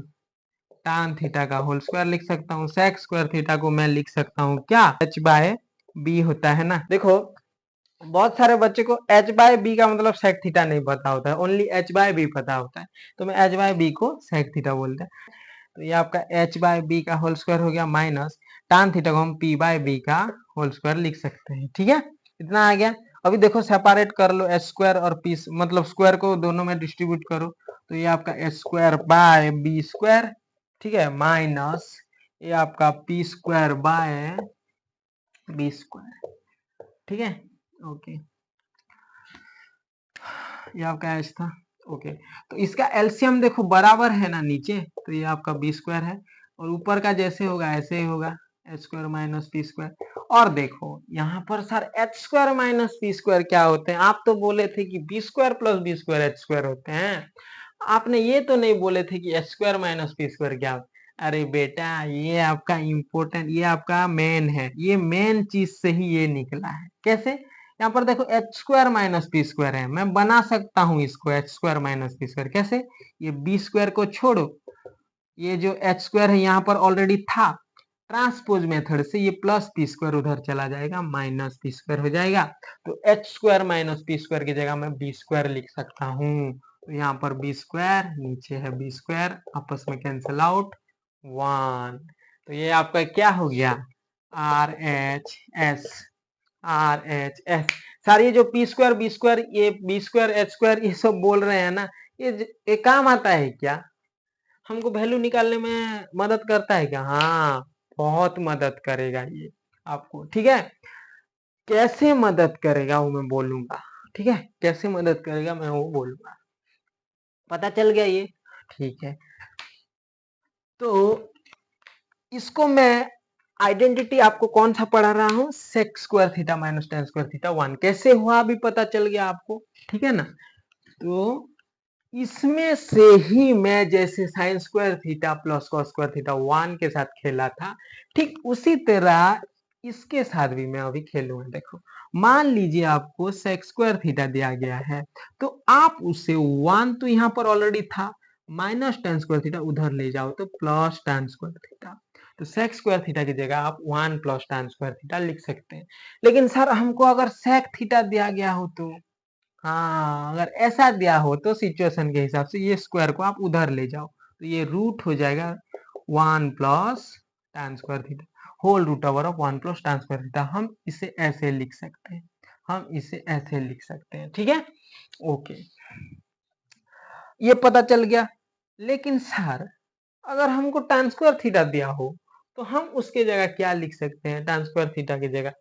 tan थीटा का होल स्क्वायर लिख सकता हूँ। सेक स्क्वायर थीटा को मैं लिख सकता हूँ क्या, h बाय बी होता है ना। देखो बहुत सारे बच्चे को h बाय बी का मतलब सेक थीटा नहीं पता होता है, ओनली h बाय बी पता होता है। तो मैं h बाय बी को सेक थीटा बोलते हैं। तो ये आपका h बाय बी का होल स्क्वायर हो गया, माइनस tan थीटा को हम p बाय बी का होल स्क्वायर लिख सकते हैं, ठीक है, इतना आ गया। अभी देखो सेपरेट कर लो h स्क्वायर और p, मतलब स्क्वायर को दोनों में डिस्ट्रीब्यूट करो, तो ये आपका h square by B square, ठीक है, माइनस ये आपका p square by B square, ठीक है। ओके, ये आपका एच था। ओके, तो इसका एलसीएम देखो बराबर है ना नीचे, तो ये आपका बी स्क्वायर है, और ऊपर का जैसे होगा ऐसे ही होगा, H square minus P square. और देखो यहाँ पर sir H square minus P square क्या होते हैं, आप तो बोले थे कि B square plus B square H square होते हैं, आपने ये तो नहीं बोले थे कि H square minus P square क्या। अरे बेटा ये आपका इम्पोर्टेंट, ये आपका मेन है, ये मेन चीज से ही ये निकला है। कैसे, यहाँ पर देखो H square minus P square है, मैं बना सकता हूँ इसको H square minus P square. कैसे, ये बी स्क्वायर को छोड़ो, ये जो एच स्क्वायर है यहाँ पर ऑलरेडी था, ट्रांसपोज मेथड से ये प्लस पी स्क्वायर उधर चला जाएगा, माइनस पी स्क्वायर हो जाएगा। तो H square minus P square की जगह मैं बी स्क्वायर लिख सकता हूँ। तो यहाँ पर बी स्क्वायर, नीचे है बी स्क्वायर, आपस में कैंसिल आउट 1। तो ये आपका क्या हो गया, R H S, R H S. Sir ये जो पी स्क्वायर बी स्क्वायर, ये बी स्क्वायर एच स्क्वायर ये सब बोल रहे हैं ना, ये काम आता है क्या, हमको वैल्यू निकालने में मदद करता है क्या। हाँ बहुत मदद करेगा ये आपको, ठीक है। कैसे मदद करेगा वो मैं बोलूंगा, ठीक है, कैसे मदद करेगा मैं वो बोलूंगा। पता चल गया ये, ठीक है। तो इसको मैं आइडेंटिटी आपको कौन सा पढ़ा रहा हूँ, sec square theta minus tan square theta 1 कैसे हुआ अभी पता चल गया आपको, ठीक है ना। तो इसमें से ही मैं जैसे sign square theta plus cos square theta 1 के साथ खेला था, ठीक उसी तरह इसके साथ भी मैं अभी खेलूंगा। देखो मान लीजिए आपको सेक स्क्वायर थीटा दिया गया है, तो आप उसे 1 तो यहाँ पर ऑलरेडी था, माइनस tan स्क्वायर थीटा उधर ले जाओ तो प्लस tan स्क्वायर थीटा। तो सेक स्क्वायर थीटा की जगह आप 1 प्लस tan स्क्वायर थीटा लिख सकते हैं। लेकिन सर हमको अगर सेक थीटा दिया गया हो तो, हाँ अगर ऐसा दिया हो तो सिचुएशन के हिसाब से ये स्क्वायर को आप उधर ले जाओ, तो ये रूट हो जाएगा 1 plus tan square theta whole root over of 1 plus tan square theta. हम इसे ऐसे लिख सकते हैं, हम इसे ऐसे लिख सकते हैं, ठीक है। ओके, ये पता चल गया। लेकिन सर अगर हमको tan स्क्वायर थीटा दिया हो तो हम उसके जगह क्या लिख सकते हैं, tan स्क्वायर थीटा की जगह।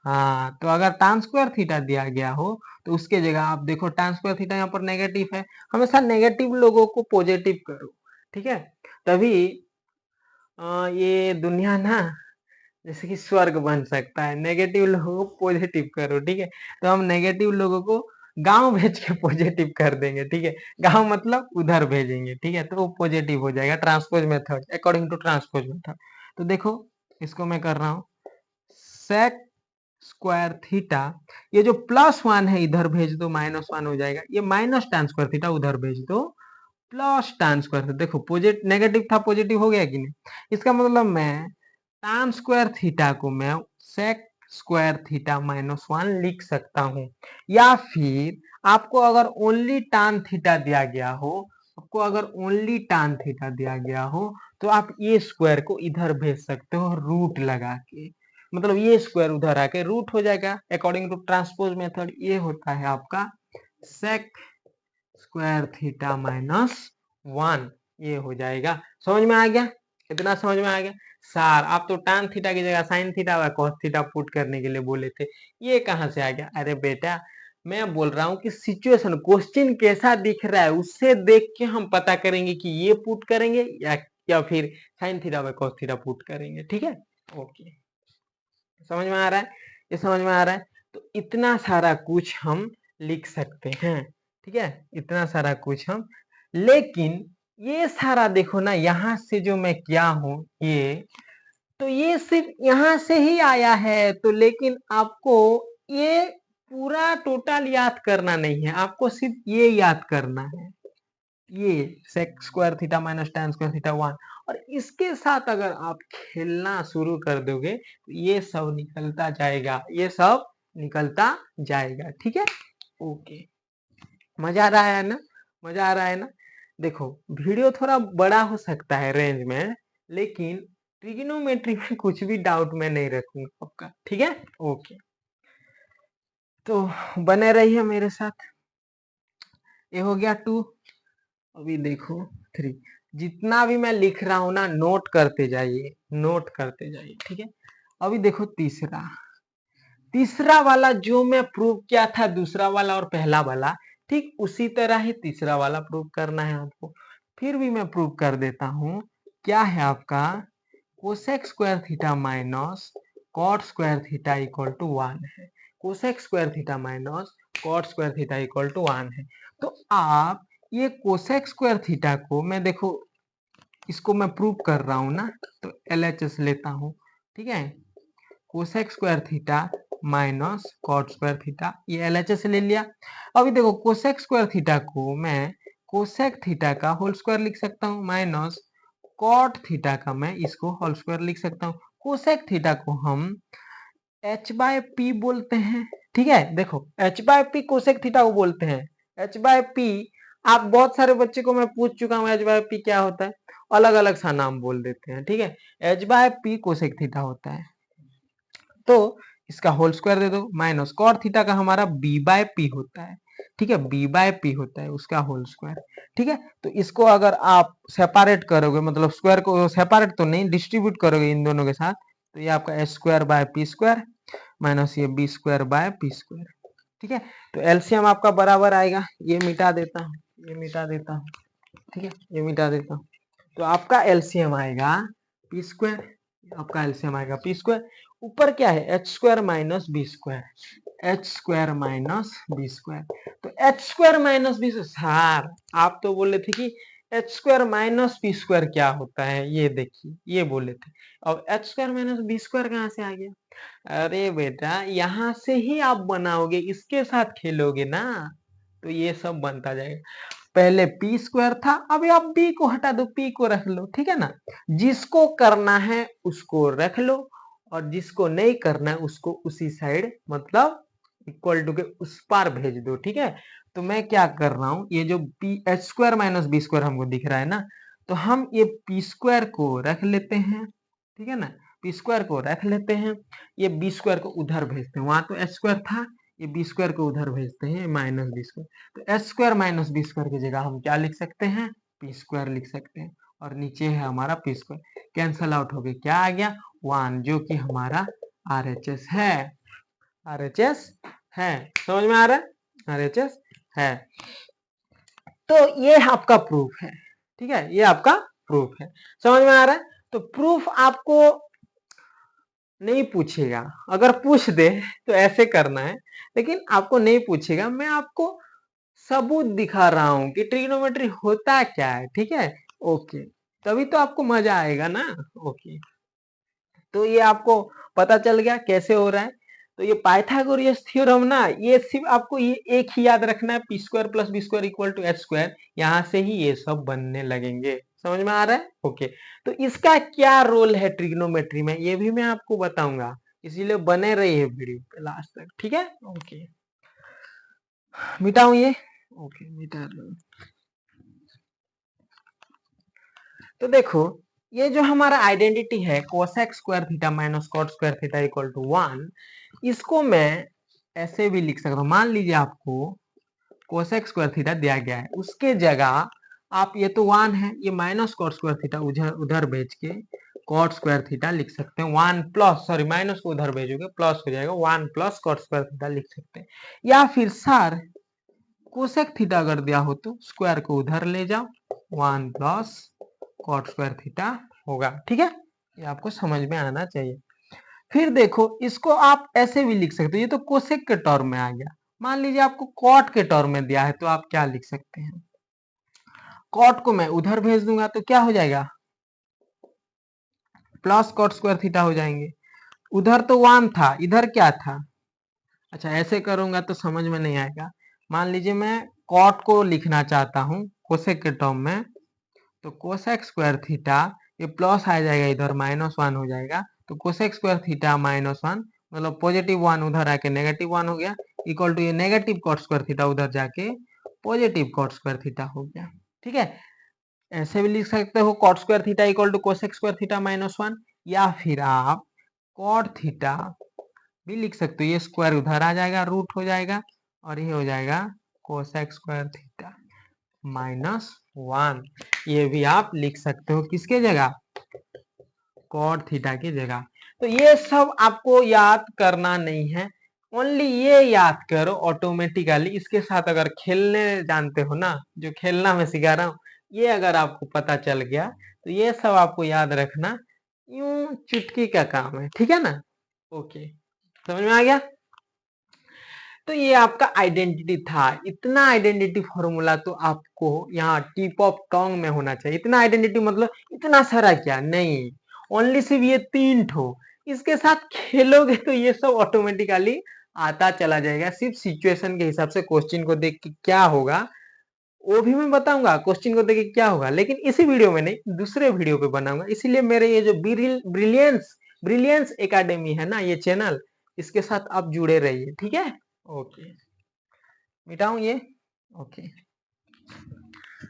हाँ तो अगर tan स्क्वायर थीटा दिया गया हो तो उसके जगह आप देखो tan स्क्वायर थीटा यहाँ पर नेगेटिव है, हमेशा नेगेटिव लोगों को पॉजिटिव करो, ठीक है, तभी ये दुनिया ना जैसे कि स्वर्ग बन सकता है। नेगेटिव लोगों को पॉजिटिव करो, ठीक है। तो हम नेगेटिव लोगों को गांव भेज के पॉजिटिव कर देंगे, ठीक है, गांव मतलब उधर भेजेंगे, ठीक है, तो वो पॉजिटिव हो जाएगा transpose method, according to transpose method. तो देखो इसको मैं कर रहा हूँ, सेक स्क्वायर थीटा, ये जो +1 है इधर भेज दो, -1 हो जाएगा, ये माइनस tan स्क्वायर थीटा उधर भेज दो, प्लस tan स्क्वायर थीटा। देखो पॉजिटिव नेगेटिव था पॉजिटिव हो गया कि नहीं, इसका मतलब मैं tan स्क्वायर थीटा को मैं sec स्क्वायर थीटा माइनस 1 लिख सकता हूं, या फिर आपको अगर ओनली tan थीटा दिया गया हो, आपको अगर ओनली tan थीटा दिया गया हो तो आप ये स्क्वायर को इधर भेज सकते हो रूट लगा के, मतलब ये स्क्वायर उधर आके रूट हो जाएगा। अकॉर्डिंग टू ट्रांसपोज मेथड ये होता है आपका sec स्क्वायर थीटा माइनस 1, ये हो जाएगा। समझ में आ गया? इतना समझ में आ गया? सर आप तो tan थीटा की जगह sin थीटा व cos थीटा पुट करने के लिए बोले थे, ये कहां से आ गया? अरे बेटा मैं बोल रहा हूं कि सिचुएशन क्वेश्चन कैसा दिख रहा है उससे देख के हम पता करेंगे कि ये पुट करेंगे या फिर sin थीटा व cos थीटा पुट करेंगे। ठीक है, ओके, समझ में आ रहा है? ये समझ में आ रहा है? तो इतना सारा कुछ हम लिख सकते हैं, ठीक है, इतना सारा कुछ हम। लेकिन ये सारा देखो ना, यहां से जो मैं किया हूं ये, तो ये सिर्फ यहां से ही आया है, तो लेकिन आपको ये पूरा टोटल याद करना नहीं है, आपको सिर्फ ये याद करना है, ये sec square theta minus tan square theta 1, और इसके साथ अगर आप खेलना शुरू कर दोगे तो ये सब निकलता जाएगा, ये सब निकलता जाएगा। ठीक है, ओके, मजा आ रहा है ना? मजा आ रहा है ना? देखो वीडियो थोड़ा बड़ा हो सकता है रेंज में, लेकिन ट्रिग्नोमेट्री में कुछ भी डाउट मैं नहीं रखूंगा आपका। ठीक है, ओके, तो बने रहिए मेरे साथ। ये हो गया 2, अभी देखो 3। जितना भी मैं लिख रहा हूं ना नोट करते जाइए, नोट करते जाइए। ठीक है, अभी देखो तीसरा, तीसरा वाला जो मैं प्रूव किया था, दूसरा वाला और पहला वाला, ठीक उसी तरह ही तीसरा वाला प्रूव करना है आपको। फिर भी मैं प्रूव कर देता हूं। क्या है आपका cosec square theta minus cot square theta equal to 1 है। Cosec square theta minus cot square theta equal to 1 है। तो आप ये कोसेक स्क्वायर थीटा को, मैं देखो इसको मैं प्रूव कर रहा हूं ना, तो LHS लेता हूं। ठीक है, cosec square theta minus cot square theta, ये LHS ले लिया। अभी देखो कोसेक स्क्वायर थीटा को मैं कोसेक थीटा का होल स्क्वायर लिख सकता हूँ, माइनस कॉट थीटा का मैं इसको होल स्क्वायर लिख सकता हूँ। कोसेक थीटा को हम h बाय पी बोलते हैं। ठीक है, देखो h by P cosec theta को बोलते हैं। h बाय पी, आप बहुत सारे बच्चे को मैं पूछ चुका हूँ h बाय पी क्या होता है, अलग अलग सा नाम बोल देते हैं। ठीक है, h by P cosec theta होता है, तो इसका होल स्क्वायर दे दो, माइनस कॉट थीटा का हमारा b बाय पी होता है। ठीक है, b बाय पी होता है, उसका होल स्क्वायर। ठीक है, तो इसको अगर आप सेपरेट करोगे, मतलब स्क्वायर को सेपरेट तो नहीं, डिस्ट्रीब्यूट करोगे इन दोनों के साथ, तो ये आपका H square by P square minus ये B square by P square. ठीक है, तो एलसीएम आपका बराबर आएगा, ये मिटा देता हूँ, ये मिटा देता हूँ। ठीक है, ये मिटा देता हूँ, तो आपका एलसीएम आएगा पी स्क्वायर, आपका एलसीएम आएगा पी स्क्वायर। ऊपर क्या है, H square minus B square, H square minus B square. तो H square minus B square, आप तो बोले थे कि H square minus B square क्या होता है, ये देखिए ये बोले थे। अब H square minus B square कहाँ से आ गया? अरे बेटा यहां से ही आप बनाओगे, इसके साथ खेलोगे ना, तो ये सब बनता जाएगा। पहले पी स्क्वायर था, अभी आप बी को हटा दो, पी को रख लो। ठीक है ना, जिसको करना है उसको रख लो, और जिसको नहीं करना है उसको उसी साइड, मतलब इक्वल टू के उस पार भेज दो। ठीक है, तो मैं क्या कर रहा हूं, ये जो P H square minus B square हमको दिख रहा है ना, तो हम ये पी स्क्वायर को रख लेते हैं। ठीक है ना, पी स्क्वायर को रख लेते हैं, ये बी स्क्वायर को उधर भेजते हैं, वहां तो एच स्क्वायर था, ये बी स्क्वायर को उधर भेजते हैं, माइनस बी स्क्वायर। तो H square minus B square की जगह हम क्या लिख सकते हैं, पी स्क्वायर लिख सकते हैं, और नीचे है हमारा पी स्क्वायर, कैंसल आउट हो गया, क्या आ गया 1, जो कि हमारा RHS है, RHS है। समझ में आ रहा है, RHS है। तो ये आपका प्रूफ है। ठीक है, ये आपका प्रूफ है, समझ में आ रहा है। तो प्रूफ आपको नहीं पूछेगा, अगर पूछ दे तो ऐसे करना है, लेकिन आपको नहीं पूछेगा, मैं आपको सबूत दिखा रहा हूं कि ट्रिग्नोमेट्री होता क्या है। ठीक है, ओके, तभी तो आपको मजा आएगा ना। ओके, तो ये आपको पता चल गया कैसे हो रहा है। तो ये पाइथागोरस थ्योरम ना, ये सिर्फ आपको ये एक ही याद रखना है, P square plus B square equal to H square, यहां से ही ये सब बनने लगेंगे। समझ में आ रहा है? ओके, तो इसका क्या रोल है ट्रिग्नोमेट्री में ये भी मैं आपको बताऊंगा, इसीलिए बने रहिए वीडियो पे लास्ट तक, ठीक है? ओके, मिटाऊं ये? ओके, मिटा रहा हूं। तो देखो, ये जो हमारा आइडेंटिटी है cosec square theta minus cot square theta equal to 1, इसको मैं ऐसे भी लिख सकता हूँ। मान लीजिए आपको कोसेक स्क्वायर थीटा दिया गया है, उसके जगह आप ये तो 1 है, ये माइनस कॉट स्क्वायर थीटा उधर उधर भेज के कॉट स्क्वायर थीटा लिख सकते हैं। 1 प्लस, सॉरी माइनस को उधर भेजोगे प्लस हो जाएगा, 1 प्लस कॉट स्क्वायर थीटा लिख सकते हैं। या फिर सर कोसेक थीटा अगर दिया हो तो स्क्वायर को उधर ले जाओ, 1 प्लस कॉट स्क्वायर थीटा होगा, ठीक है? ये आपको समझ में आना चाहिए। फिर देखो, इसको आप ऐसे भी लिख सकते हो, ये तो कोसेक के टर्म में आ गया। मान लीजिए आपको कॉट के टर्म में दिया है, तो आप क्या लिख सकते हैं? कॉट को मैं उधर भेज दूंगा तो क्या हो जाएगा? प्लस कॉट स्क्वायर थीटा हो जाएंगे। उधर तो 1 था, इधर क्या था? अच्छा, ऐसे करूंगा तो समझ में नहीं आएगा। मान लीजिए मैं कॉट को लिखना चाहता हूँ कोसेक के टर्म में, तो कोसेक स्क्वायर थीटा, ये प्लस आ जाएगा, इधर -1 हो जाएगा, तो कोसेक स्क्वायर थीटा -1 मतलब पॉजिटिव 1 उधर आके नेगेटिव 1 हो गया, इक्वल टू ये नेगेटिव कॉट स्क्वायर थीटा उधर जाके पॉजिटिव कॉट स्क्वायर थीटा हो गया, ठीक है? ऐसे भी लिख सकते हो cot square theta equal to cosec square theta -1, या फिर आप कॉट थीटा भी लिख सकते हो, ये स्क्वायर उधर आ जाएगा, रूट हो जाएगा, और ये हो जाएगा कोसेक स्क्वायर थीटा -1। ये भी आप लिख सकते हो किसके जगह? कॉट थीटा की जगह। तो ये सब आपको याद करना नहीं है, ओनली ये याद करो ऑटोमेटिकली। इसके साथ अगर खेलने जानते हो ना, जो खेलना मैं सिखा रहा हूँ, ये अगर आपको पता चल गया तो ये सब आपको याद रखना यूं चुटकी का काम है, ठीक है ना? ओके, समझ में आ गया? तो ये आपका आइडेंटिटी था। इतना आइडेंटिटी फॉर्मूला तो आपको यहाँ टिप ऑफ टंग में होना चाहिए। इतना आइडेंटिटी मतलब इतना सारा क्या नहीं, ओनली सिर्फ ये 3 ठो। इसके साथ खेलोगे तो ये सब ऑटोमेटिकली आता चला जाएगा। सिर्फ सिचुएशन के हिसाब से क्वेश्चन को देख के क्या होगा वो भी मैं बताऊंगा, क्वेश्चन को देख के क्या होगा, लेकिन इसी वीडियो में नहीं, दूसरे वीडियो पे बनाऊंगा। इसीलिए मेरे ये जो ब्रिलियंस ब्रिलियंस एकेडमी है ना, ये चैनल, इसके साथ आप जुड़े रहिए, ठीक है? ओके, मिटाऊं ये? ओके,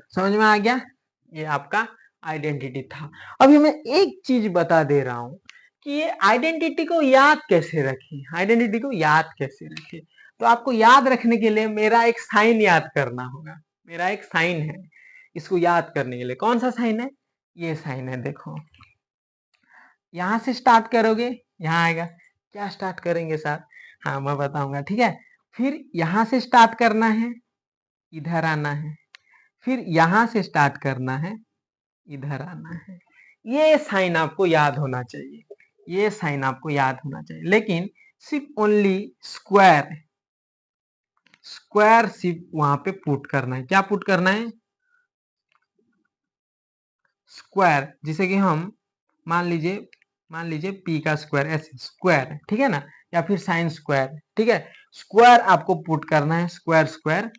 समझ में आ गया? ये आपका आइडेंटिटी था। अभी मैं एक चीज बता दे रहा हूं कि ये आइडेंटिटी को याद कैसे रखें। आइडेंटिटी को याद कैसे रखें? तो आपको याद रखने के लिए मेरा एक साइन याद करना होगा। मेरा एक साइन है, इसको याद करने के लिए। कौन सा साइन है? ये साइन है, देखो। यहां से स्टार्ट करोगे, यहां आएगा। क्या स्टार्ट करेंगे सर? हाँ, मैं बताऊंगा, ठीक है? फिर यहां से स्टार्ट करना है, इधर आना है, फिर यहां से स्टार्ट करना है, इधर आना है। ये साइन आपको याद होना चाहिए, ये साइन आपको याद होना चाहिए। लेकिन सिर्फ ओनली स्क्वायर, स्क्वायर सिर्फ वहां पे पुट करना है। क्या पुट करना है? स्क्वायर। जिसे कि हम मान लीजिए पी का स्क्वायर, ऐसे स्क्वायर, ठीक है ना? या फिर साइन स्क्वायर, ठीक है? स्क्वायर आपको पुट करना है, स्क्वायर स्क्वायर।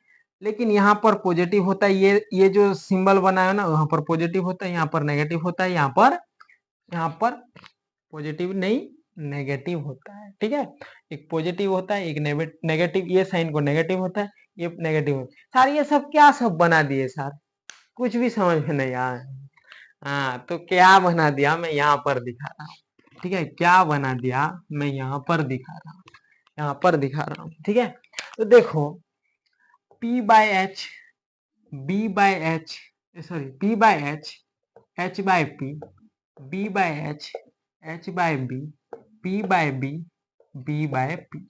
लेकिन यहाँ पर पॉजिटिव होता है, ये जो सिंबल बना है ना, वहां पर पॉजिटिव होता है, यहाँ पर नेगेटिव होता है, यहाँ पर पॉजिटिव नहीं नेगेटिव होता है, ठीक है? एक पॉजिटिव होता है, एक नेगेटिव। ये साइन को नेगेटिव होता है, ये नेगेटिव होता है। सर ये सब क्या सब बना दिए सर? कुछ भी समझ में नहीं आया। हाँ, तो क्या बना दिया मैं यहाँ पर दिखा रहा हूँ, ठीक है? क्या बना दिया मैं यहाँ पर दिखा रहा हूँ, यहाँ पर दिखा रहा हूँ, ठीक है? तो देखो, P by H, B by H, sorry P by H, H by P, B by H, H by B, P by B, B by P,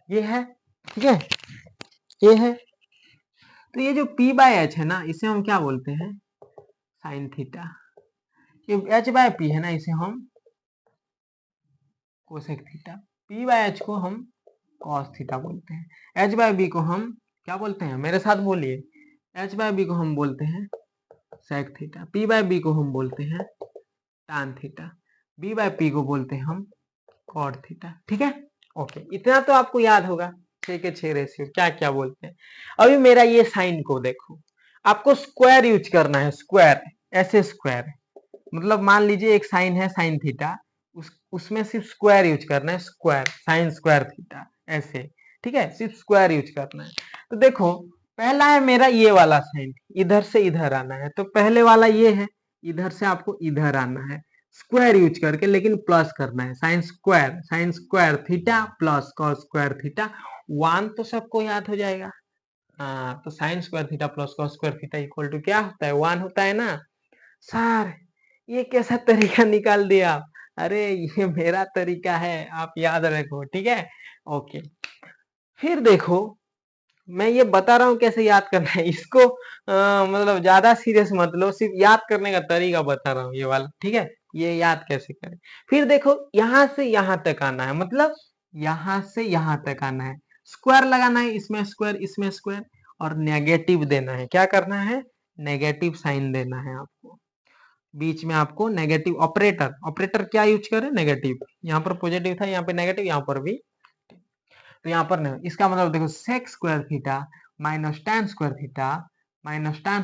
ये है, ठीक है? ये है। तो ये जो P बाय एच है ना, इसे हम क्या बोलते हैं? Sine theta. ये H बाय P है ना, इसे हम cosec theta. P by H को हम कॉस थीटा बोलते हैं। H बाय B को हम क्या बोलते हैं? मेरे साथ बोलिए। H बाय B को हम बोलते हैं sec theta. P by B को हम बोलते हैं tan theta. B by P को बोलते हैं हम कॉट थीटा, ठीक है? ओके, इतना तो आपको याद होगा। 6 के 6 रेशियो क्या क्या बोलते हैं। अभी मेरा ये साइन को देखो, आपको स्क्वायर यूज करना है, स्क्वायर। ऐसे स्क्वायर, मतलब मान लीजिए एक साइन है साइन थीटा, उसमें सिर्फ स्क्वायर यूज करना है, स्क्वायर साइन स्क्वायर थीटा ऐसे, ठीक है, सिर्फ स्क्वायर यूज करना है। तो देखो पहला है मेरा ये वाला साइन, इधर से इधर आना है, तो पहले वाला ये है, इधर से आपको इधर आना है स्क्वायर यूज करके, लेकिन प्लस करना है, sine square theta plus cos square theta, one तो सबको याद हो जाएगा। हाँ, तो sine square theta plus cos square theta equal to क्या होता है, वन होता है ना। सर ये कैसा तरीका निकाल दिया आप? अरे ये मेरा तरीका है, आप याद रखो, ठीक है। ओके, फिर देखो मैं ये बता रहा हूँ कैसे याद करना है इसको, मतलब ज्यादा सीरियस मत लो, सिर्फ याद करने का तरीका बता रहा हूँ ये वाला, ठीक है। ये याद कैसे करें, फिर देखो यहाँ से यहाँ तक आना है, मतलब यहाँ से यहाँ तक आना है, स्क्वायर लगाना है, इसमें स्क्वायर और नेगेटिव देना है, क्या करना है, नेगेटिव साइन देना है आपको, बीच में आपको नेगेटिव ऑपरेटर, ऑपरेटर क्या यूज करें, नेगेटिव, यहाँ पर पॉजिटिव था, यहाँ पे नेगेटिव, यहाँ पर भी, तो यहाँ पर नहीं, इसका मतलब देखो sec square theta minus tan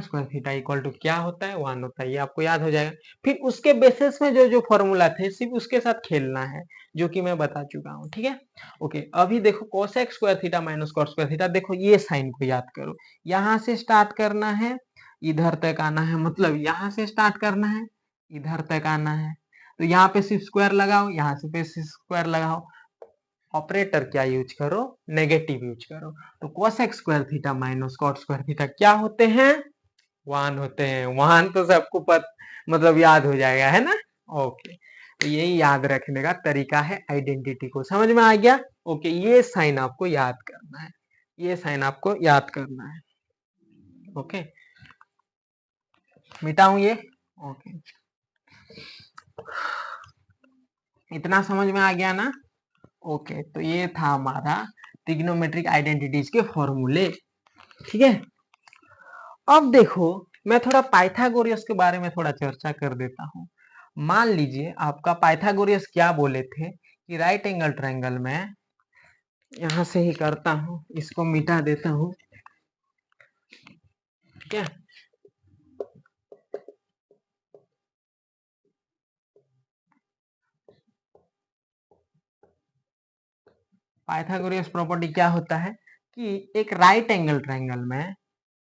square theta equal to क्या होता है, वन होता है, ये आपको याद हो जाएगा। फिर उसके बेसिस में जो जो फॉर्मूला थे सिर्फ उसके साथ खेलना है, जो कि मैं बता चुका हूँ, ठीक है। ओके, अभी देखो cosec square theta minus cot square theta, देखो ये साइन को याद करो, यहाँ से स्टार्ट करना है, इधर तक आना है, मतलब यहाँ से स्टार्ट करना है, इधर तक आना है, तो यहाँ पे सिर्फ स्क्वायर लगाओ, यहाँ से पे स्क्वायर लगाओ, ऑपरेटर क्या यूज करो, नेगेटिव यूज करो, तो cosec square theta minus cot square theta क्या होते हैं, वन होते हैं, वन तो सबको मतलब याद हो जाएगा, है ना। ओके, तो यही याद रखने का तरीका है, आइडेंटिटी को समझ में आ गया। ओके, ये साइन आपको याद करना है, ये साइन आपको याद करना है। ओके, मिटाऊं ये। ओके, इतना समझ में आ गया ना। ओके, तो ये था हमारा ट्रिग्नोमेट्रिक आइडेंटिटीज के फॉर्मूले, ठीक है। अब देखो मैं थोड़ा पाइथागोरस के बारे में थोड़ा चर्चा कर देता हूँ। मान लीजिए आपका पाइथागोरस क्या बोले थे कि राइट एंगल ट्रायंगल में, यहां से ही करता हूँ, इसको मिटा देता हूँ, ठीक है। पाइथागोरस प्रॉपर्टी क्या होता है कि एक राइट एंगल ट्रायंगल में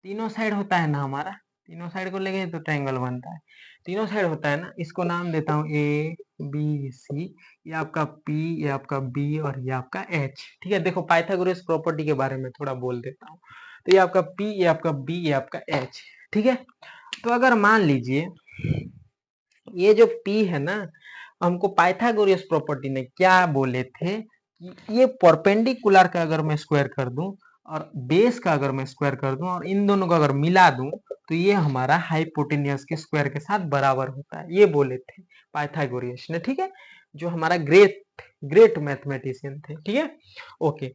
तीनों साइड होता है ना हमारा, तीनों साइड को लेके तो ट्रायंगल बनता है, तीनों साइड होता है ना, इसको नाम देता हूँ ए बी सी, ये आपका पी, ये आपका बी और ये आपका एच, ठीक है। देखो पाइथागोरस प्रॉपर्टी के बारे में थोड़ा बोल देता हूँ, तो ये आपका पी, ये आपका बी, ये आपका एच, ठीक है। तो अगर मान लीजिए ये जो पी है ना, हमको पाइथागोरस प्रॉपर्टी ने क्या बोले थे कि ये परपेंडिकुलर का अगर मैं स्क्वायर कर दूं और बेस का अगर मैं स्क्वायर कर दूं और इन दोनों को अगर मिला दूं तो ये हमारा हाइपोटेन्यूस के स्क्वायर के साथ बराबर होता है, ये बोले थे पाइथागोरस ने, ठीक है, जो हमारा ग्रेट ग्रेट मैथमेटिशियन थे, ठीक है। ओके,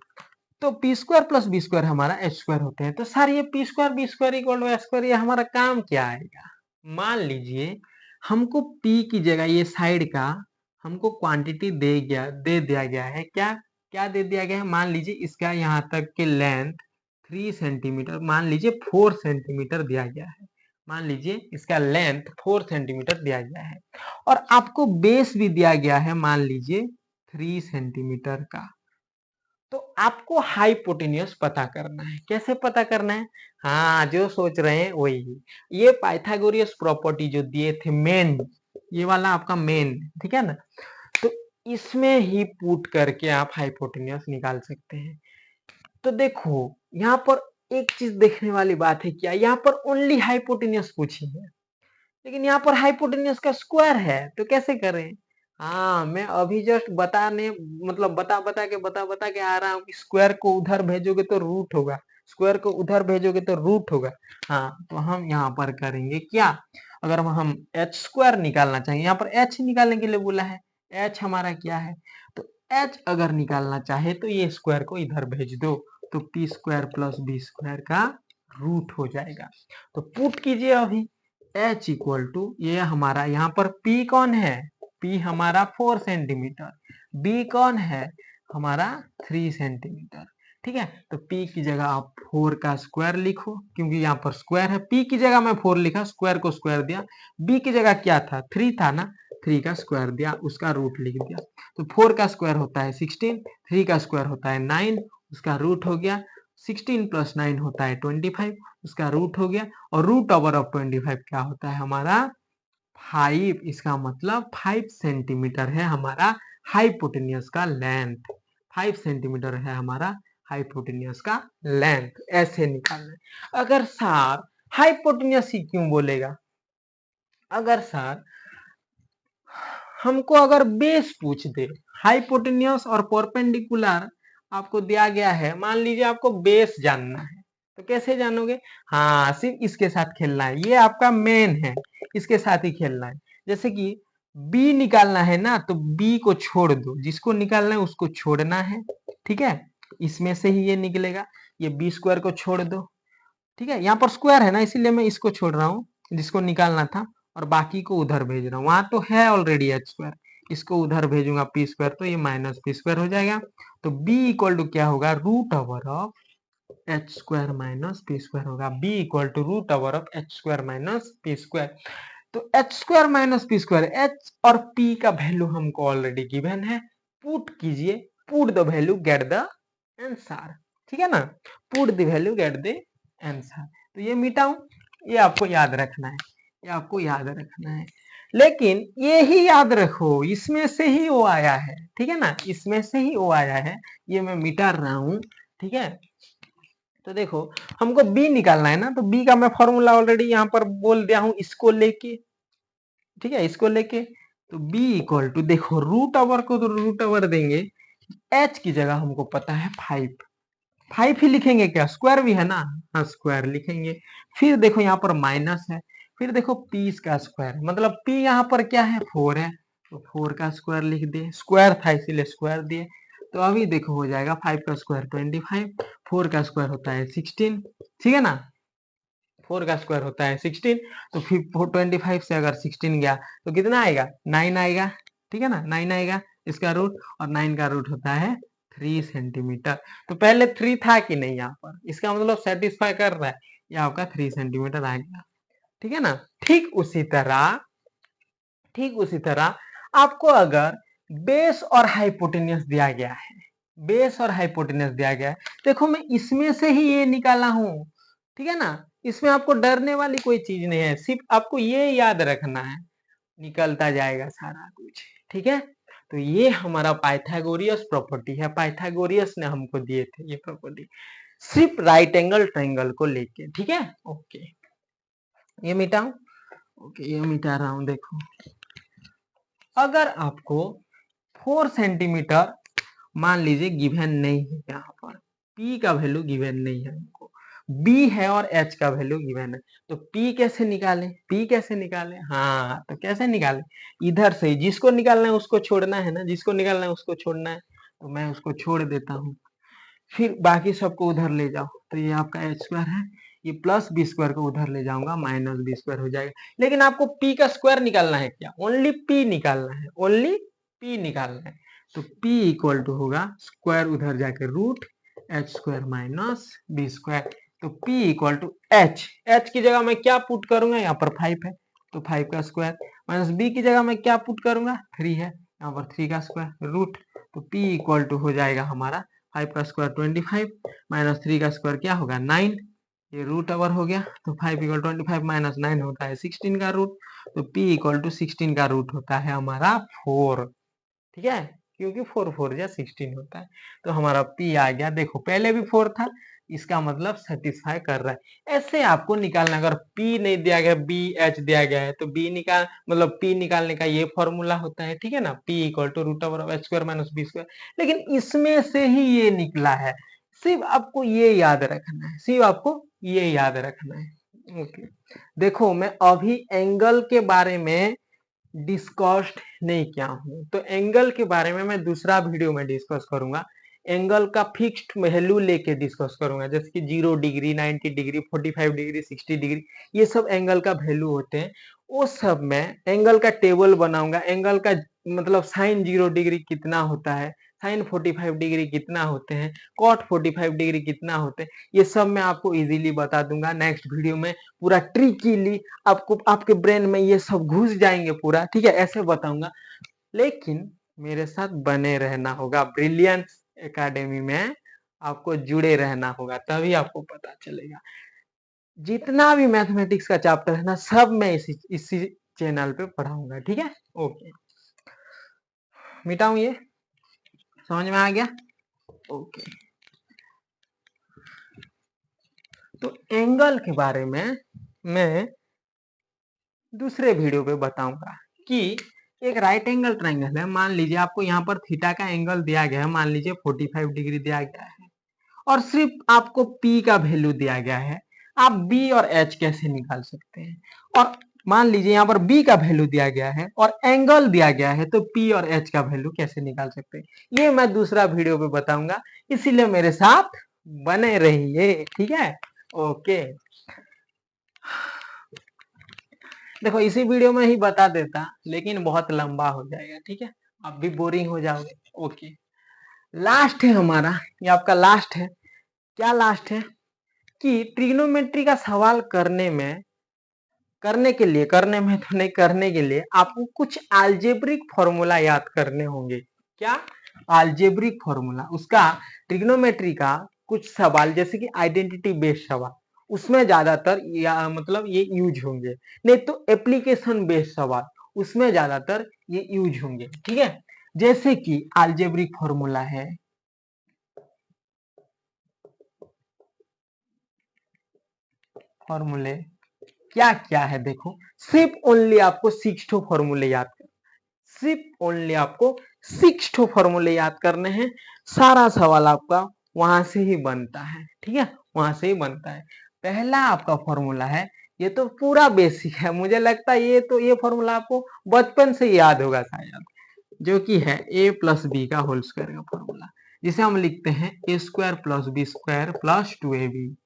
तो P square plus B square हमारा एच स्क्वायर होते हैं, तो सर ये P square B square equal to H square, ये हमारा काम क्या आएगा। मान लीजिए हमको P की जगह ये साइड का हमको क्वांटिटी दे दिया गया है, क्या क्या दे दिया गया है, मान लीजिए इसका यहाँ तक के लेंथ 3 सेंटीमीटर, मान लीजिए 4 सेंटीमीटर दिया गया है, मान लीजिए इसका लेंथ 4 सेंटीमीटर दिया गया है, और आपको बेस भी दिया गया है मान लीजिए 3 सेंटीमीटर का, तो आपको हाइपोटेन्यूस पता करना है, कैसे पता करना है, हाँ जो सोच रहे हैं वही, ये पाइथागोरस प्रॉपर्टी जो दिए थे मेन, ये वाला आपका मेन, ठीक है ना, तो इसमें ही पुट करके आप हाइपोटेन्यूस निकाल सकते हैं। तो देखो यहाँ पर एक चीज देखने वाली बात है, क्या यहाँ पर ओनली हाइपोटेन्यूस पूछी है, लेकिन यहाँ पर हाइपोटेन्यूस का स्क्वायर है, तो कैसे करें। हाँ, मैं अभी जस्ट बताने मतलब बता के आ रहा हूँ कि स्क्वायर को उधर भेजोगे तो रूट होगा, स्क्वायर को उधर भेजोगे तो रूट होगा। हाँ, तो हम यहाँ पर करेंगे क्या, अगर हम एच स्क्वायर निकालना चाहेंगे, यहाँ पर एच निकालने के लिए बोला है, एच हमारा क्या है, तो एच अगर निकालना चाहे तो ये स्क्वायर को इधर भेज दो, तो P square plus B square का रूट हो जाएगा। तो पुट कीजिए अभी H इक्वल टू, ये हमारा यहाँ पर P कौन है, P हमारा 4 सेंटीमीटर, B कौन है हमारा 3 सेंटीमीटर, ठीक है। तो P की जगह आप 4 का स्क्वायर लिखो, क्योंकि यहाँ पर स्क्वायर है। p की जगह मैं 4 लिखा, स्क्वायर को स्क्वायर दिया। b की जगह क्या था, 3 था ना, 3 का स्क्वायर दिया, उसका रूट लिख दिया। तो 4 का स्क्वायर होता है 16, 3 का स्क्वायर होता है 9, उसका रूट हो गया। 16 प्लस 9 होता है 25, उसका रूट हो गया। और रूट ओवर ऑफ 25 क्या होता है हमारा, 5। इसका मतलब 5 सेंटीमीटर है हमारा हाइपोटेन्यूस का लेंथ। 5 सेंटीमीटर है हमारा हाइपोटेन्यूस का लेंथ। ऐसे निकालना है। अगर सर हाइपोटेन्यूस ही क्यों बोलेगा, अगर सर हमको अगर बेस पूछ दे, हाइपोटेन्यूस और परपेंडिकुलर आपको दिया गया है, मान लीजिए आपको बेस जानना है, तो कैसे जानोगे, हाँ सिर्फ इसके साथ खेलना है, ये आपका मेन है, इसके साथ ही खेलना है। जैसे कि बी निकालना है ना, तो बी को छोड़ दो, जिसको निकालना है उसको छोड़ना है, ठीक है, इसमें से ही ये निकलेगा। ये बी स्क्वायर को छोड़ दो, ठीक है, यहाँ पर स्क्वायर है ना, इसीलिए मैं इसको छोड़ रहा हूँ, जिसको निकालना था, और बाकी को उधर भेज रहा हूँ। वहां तो है ऑलरेडी एच स्क्वायर, इसको उधर भेजूंगा पी स्क्वायर, तो ये माइनस पी स्क्वायर हो जाएगा। तो बी इक्वल टू क्या होगा, root over of H square minus P square होगा। B equal to root over of H square minus P square. तो H square minus P square, H और पी का वैल्यू हमको ऑलरेडी गिवन है, पुट कीजिए, put the value get the answer, ठीक है ना, put the value get the answer. तो ये मिटाऊं, ये आपको याद रखना है, ये आपको याद रखना है। लेकिन ये ही याद रखो, इसमें से ही वो आया है, ठीक है ना, इसमें से ही वो आया है, ये मैं मिटा रहा हूं, ठीक है। तो देखो हमको b निकालना है ना, तो b का मैं फॉर्मूला ऑलरेडी यहाँ पर बोल दिया हूं, इसको लेके, ठीक है, इसको लेके। तो b इक्वल टू, देखो रूट ओवर को तो रूट ओवर देंगे, h की जगह हमको पता है 5, 5 ही लिखेंगे क्या, स्क्वायर भी है ना, हाँ स्क्वायर लिखेंगे। फिर देखो यहाँ पर माइनस है, फिर देखो p का स्क्वायर, मतलब p यहाँ पर क्या है, 4 है, तो 4 का स्क्वायर लिख दिए, स्क्वायर था इसीलिए स्क्वायर दिए। तो अभी देखो हो जाएगा 5 का स्क्वायर 25, 4 का स्क्वायर होता है 16, ठीक है ना, 4 का स्क्वायर होता है 16। तो फिर 25 से अगर 16 गया तो कितना आएगा, 9 आएगा, ठीक है ना, 9 आएगा इसका रूट, और 9 का रूट होता है 3 सेंटीमीटर। तो पहले 3 था कि नहीं यहाँ पर, इसका मतलब सेटिस्फाई कर रहा है, ये आपका 3 सेंटीमीटर आ गया, ठीक है ना। ठीक उसी तरह, ठीक उसी तरह आपको अगर बेस और हाइपोटेन्यूस दिया गया है, बेस और हाइपोटेन्यूस दिया गया है, देखो मैं इसमें से ही ये निकाला हूं, ठीक है ना, इसमें आपको डरने वाली कोई चीज नहीं है, सिर्फ आपको ये याद रखना है, निकलता जाएगा सारा कुछ, ठीक है। तो ये हमारा पाइथागोरियस प्रॉपर्टी है, पाइथागोरियस ने हमको दिए थे ये प्रॉपर्टी, सिर्फ राइट एंगल ट्रायंगल को लेके, ठीक है। ओके, ये मिटाऊं, ओके ये मिटा रहा हूं। देखो अगर आपको 4 सेंटीमीटर मान लीजिए गिवन नहीं है, यहाँ पर P का वैल्यू गिवन नहीं है हमको, B है और H का वैल्यू गिवन है, तो P कैसे निकालें, P कैसे निकालें, हाँ तो कैसे निकालें, इधर से जिसको निकालना है उसको छोड़ना है ना, जिसको निकालना है उसको छोड़ना है, तो मैं उसको छोड़ देता हूँ, फिर बाकी सबको उधर ले जाओ, तो ये आपका एच स्क्वायर है, ये प्लस बी स्क्वायर को उधर ले जाऊंगा, माइनस बी स्क्वायर हो जाएगा। लेकिन आपको पी का स्क्वायर निकालना है क्या, ओनली पी निकालना है, ओनली पी निकालना है। तो पी इक्वल टू होगा स्क्वायर उधर जाके root H square minus B square. तो P equal to H, H की जगह मैं क्या पुट करूंगा, यहाँ पर 5 है तो 5 का स्क्वायर, माइनस बी की जगह मैं क्या पुट करूंगा, 3 है, यहाँ पर 3 का स्क्वायर रूट। तो P इक्वल टू हो जाएगा हमारा 5 का स्क्वायर 25 माइनस 3 का स्क्वायर क्या होगा 9, ये रूट ओवर हो गया। तो 5 इक्वल 25 माइनस 9 होता है 16 का रूट, तो P इक्वल टू 16 का रूट होता है हमारा 4, ठीक है, क्योंकि 4 4 या 16 होता है। तो हमारा P आ गया, देखो पहले भी 4 था, इसका मतलब सेटिस्फाई कर रहा है। ऐसे आपको निकालना, अगर P नहीं दिया गया, B H दिया गया है, तो B निकाल मतलब P निकालने का ये फॉर्मूला होता है, ठीक है ना, P equal to root over of H square minus B square. लेकिन इसमें से ही ये निकला है, सिर्फ आपको ये याद रखना है, सिर्फ आपको ये याद रखना है। ओके, देखो मैं अभी एंगल के बारे में डिस्कस्ड नहीं किया हूं, तो एंगल के बारे में मैं दूसरा वीडियो में डिस्कस करूंगा, एंगल का फिक्स्ड वैल्यू लेके डिस्कस करूंगा, जैसे कि 0 डिग्री 90 डिग्री 45 डिग्री 60 डिग्री, ये सब एंगल का वैल्यू होते हैं, वो सब मैं एंगल का टेबल बनाऊंगा, एंगल का मतलब साइन 0 डिग्री कितना होता है, साइन 45 डिग्री कितना होते हैं, कॉट 45 डिग्री कितना होते हैं, ये सब मैं आपको इजीली बता दूंगा। नेक्स्ट वीडियो में पूरा ट्रिकीली आपको आपके ब्रेन में ये सब घुस जाएंगे पूरा, ठीक है, ऐसे बताऊंगा। लेकिन मेरे साथ बने रहना होगा, ब्रिलियंस एकेडमी में आपको जुड़े रहना होगा, तभी आपको पता चलेगा। जितना भी मैथमेटिक्स का चैप्टर है ना, सब मैं इसी चैनल पे पढ़ाऊंगा, ठीक है। ओके, मिटाऊं ये, समझ में आ गया। ओके, तो एंगल के बारे में मैं दूसरे वीडियो पे बताऊंगा कि एक राइट एंगल ट्राइंगल है, मान लीजिए आपको यहाँ पर थीटा का एंगल दिया गया है, मान लीजिए 45 डिग्री दिया गया है, और सिर्फ आपको P का वैल्यू दिया गया है। आप B और H कैसे निकाल सकते हैं, और मान लीजिए यहाँ पर B का वैल्यू दिया गया है और एंगल दिया गया है, तो P और H का वैल्यू कैसे निकाल सकते हैं, ये मैं दूसरा वीडियो पे बताऊंगा, इसीलिए मेरे साथ बने रहिए, ठीक है। ओके, देखो इसी वीडियो में ही बता देता, लेकिन बहुत लंबा हो जाएगा, ठीक है, आप भी बोरिंग हो जाओगे। ओके, लास्ट है हमारा, ये आपका लास्ट है। क्या लास्ट है कि ट्रिग्नोमेट्री का सवाल करने के लिए आपको कुछ अलजेब्रिक फॉर्मूला याद करने होंगे। क्या? अलजेब्रिक फॉर्मूला, उसका ट्रिग्नोमेट्री का कुछ सवाल जैसे कि आइडेंटिटी बेस्ड सवाल, उसमें ज्यादातर या मतलब ये यूज होंगे, नहीं तो एप्लीकेशन बेस्ड सवाल उसमें ज्यादातर ये यूज होंगे, ठीक है। जैसे कि अलजेब्रिक फॉर्मूला है, फॉर्मूले क्या क्या है, देखो सिर्फ ओनली आपको 6 फॉर्मूले याद कर, सिर्फ ओनली आपको 6 फॉर्मूले याद करने हैं, सारा सवाल आपका वहां से ही बनता है, ठीक है, वहां से ही बनता है। पहला आपका फॉर्मूला है, ये तो पूरा बेसिक है, मुझे लगता है ये फॉर्मूला आपको बचपन से याद होगा शायद, जो कि है a प्लस बी का होल स्क्वायर का फॉर्मूला, जिसे हम लिखते हैं a square plus B square plus 2ab,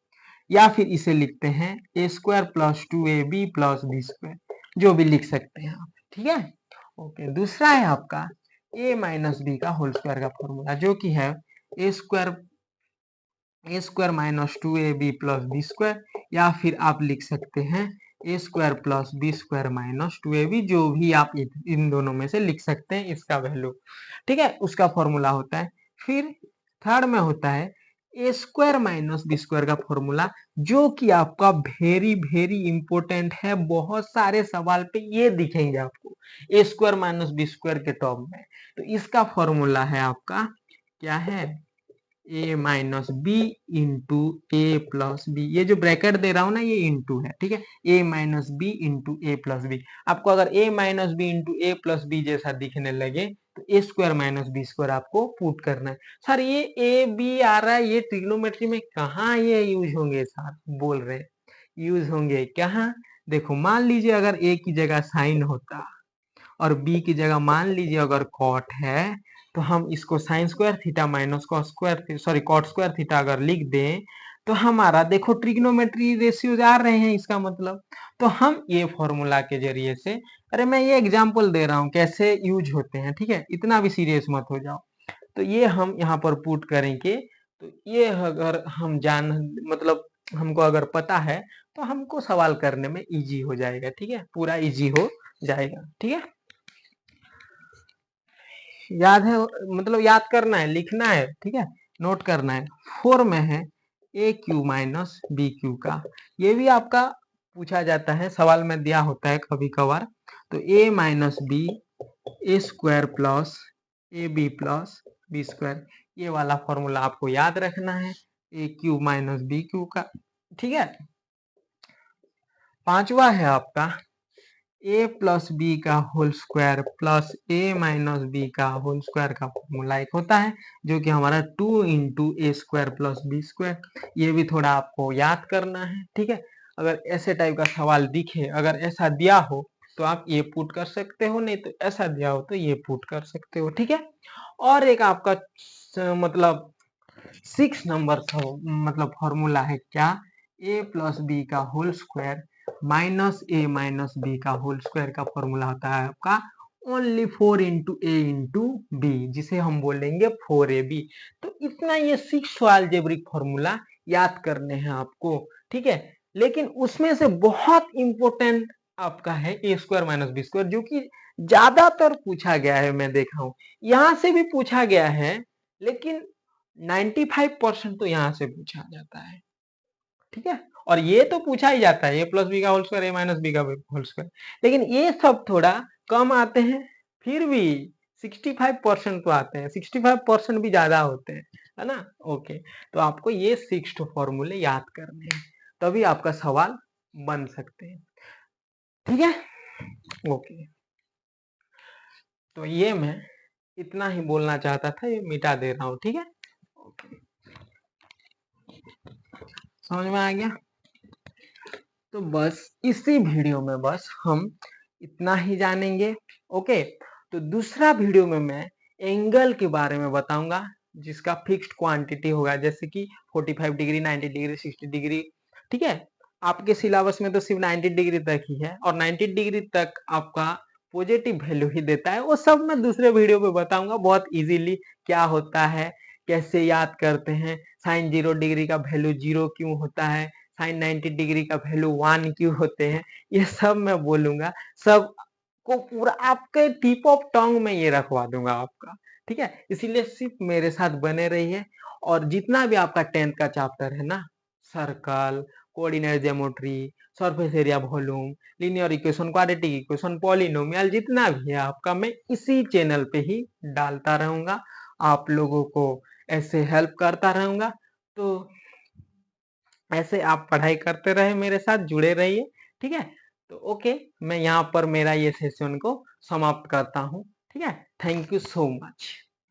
या फिर इसे लिखते हैं a square plus 2ab plus B square, जो भी लिख सकते हैं आप, ठीक है। ओके, दूसरा है आपका a माइनस बी का होल स्क्वायर का फॉर्मूला, जो कि है a square minus 2ab plus B square, या फिर आप लिख सकते हैं a square plus B square minus 2ab, जो भी आप इन दोनों में से लिख सकते हैं इसका वैल्यू, ठीक है, उसका फॉर्मूला होता है। फिर थर्ड में होता है ए स्क्वायर माइनस बी स्क्वायर का फॉर्मूला, जो कि आपका वेरी वेरी इंपॉर्टेंट है, बहुत सारे सवाल पे ये दिखेंगे आपको ए स्क्वायर माइनस बी स्क्वायर के टर्म में। तो इसका फॉर्मूला है आपका क्या है, ए माइनस बी इंटू ए प्लस बी, ये जो ब्रैकेट दे रहा हूं ना ये इंटू है, ठीक है, ए माइनस बी इंटू ए प्लस बी। आपको अगर ए माइनस बी इंटू ए प्लस बी जैसा दिखने लगे तो ए स्क्वायर माइनस बी स्क्वायर आपको पुट करना है। सर ये ए बी आ रहा है, ये ट्रिग्नोमेट्री में कहाँ ये यूज होंगे, सर बोल रहे यूज होंगे कहाँ, देखो मान लीजिए अगर ए की जगह साइन होता और बी की जगह मान लीजिए अगर कॉट है, तो हम इसको sine square theta minus cot square theta अगर लिख दें, तो हमारा देखो ट्रिग्नोमेट्री रेशियोज आ रहे हैं, इसका मतलब तो हम ये फॉर्मूला के जरिए से, अरे मैं ये एग्जांपल दे रहा हूँ कैसे यूज होते हैं, ठीक है, इतना भी सीरियस मत हो जाओ। तो ये हम यहाँ पर पुट करेंगे, तो ये अगर हम मतलब हमको अगर पता है तो हमको सवाल करने में इजी हो जाएगा, ठीक है, पूरा इजी हो जाएगा, ठीक है। याद है, मतलब याद करना है, लिखना है, ठीक है, नोट करना है। 4 में है A cube minus B cube का, ये भी आपका पूछा जाता है, सवाल में दिया होता है कभी कभार। तो A minus B A square plus A B plus B square, ये वाला फॉर्मूला आपको याद रखना है, A cube minus B cube का, ठीक है। पांचवा है आपका ए प्लस बी का whole square plus A minus B का होल स्क्वायर का फॉर्मूला एक होता है, जो कि हमारा 2 into A square plus B square, ये भी थोड़ा आपको याद करना है, ठीक है। अगर ऐसे टाइप का सवाल दिखे, अगर ऐसा दिया हो तो आप ये पुट कर सकते हो, नहीं तो ऐसा दिया हो तो ये पुट कर सकते हो, ठीक है। और एक आपका मतलब 6 नंबर मतलब फॉर्मूला है क्या, ए प्लस बी का होल स्क्वायर माइनस ए माइनस बी का होल स्क्वायर का फॉर्मूला होता है आपका ओनली 4 इंटू ए इंटू बी, जिसे हम बोलेंगे 4ab। तो इतना ये 6 अलजेब्रिक फॉर्मूला याद करने हैं आपको, ठीक है। लेकिन उसमें से बहुत इंपॉर्टेंट आपका है ए स्क्वायर माइनस बी स्क्वायर, जो कि ज्यादातर पूछा गया है, मैं देखा हूं। यहां से भी पूछा गया है, लेकिन 95% तो यहां से पूछा जाता है, ठीक है। और ये तो पूछा ही जाता है, ए प्लस बी का होल स्क्वायर, ए माइनस बी का होल स्क्वायर, लेकिन ये सब थोड़ा कम आते हैं। फिर भी 65% तो आते हैं, 65% भी ज्यादा होते हैं, है ना। ओके, तो आपको ये 6 फॉर्मूले याद करने हैं, तभी आपका सवाल बन सकते हैं, ठीक है। ओके, तो ये मैं इतना ही बोलना चाहता था, ये मिटा दे रहा हूं, ठीक है। ओके, समझ में आ गया। तो बस इसी वीडियो में बस हम इतना ही जानेंगे। ओके, तो दूसरा वीडियो में मैं एंगल के बारे में बताऊंगा, जिसका फिक्स्ड क्वांटिटी होगा, जैसे कि 45 डिग्री, 90 डिग्री, 60 डिग्री, ठीक है। आपके सिलेबस में तो सिर्फ 90 डिग्री तक ही है, और 90 डिग्री तक आपका पॉजिटिव वैल्यू ही देता है। वो सब मैं दूसरे वीडियो में बताऊंगा बहुत इजीली, क्या होता है, कैसे याद करते हैं, साइन 0 डिग्री का वैल्यू 0 क्यों होता है, साइन 90 डिग्री का वैल्यू 1 क्यों होते हैं, ये सब मैं बोलूंगा। सब को पूरा आपके टिप ऑफ टंग में ये रखवा दूंगा आपका, ठीक है। इसीलिए सिर्फ मेरे साथ बने रहिए। और जितना भी आपका 10th का चैप्टर है ना, circle, coordinate geometry, surface area volume, linear equation, quadratic equation, polynomial, जितना भी है आपका, मैं इसी चैनल पे ही डालता रहूंगा, आप लोगों को ऐसे हेल्प करता रहूंगा। तो ऐसे आप पढ़ाई करते रहे, मेरे साथ जुड़े रहिए, ठीक है। तो ओके, मैं यहाँ पर मेरा ये सेशन को समाप्त करता हूँ, ठीक है। Thank you so much.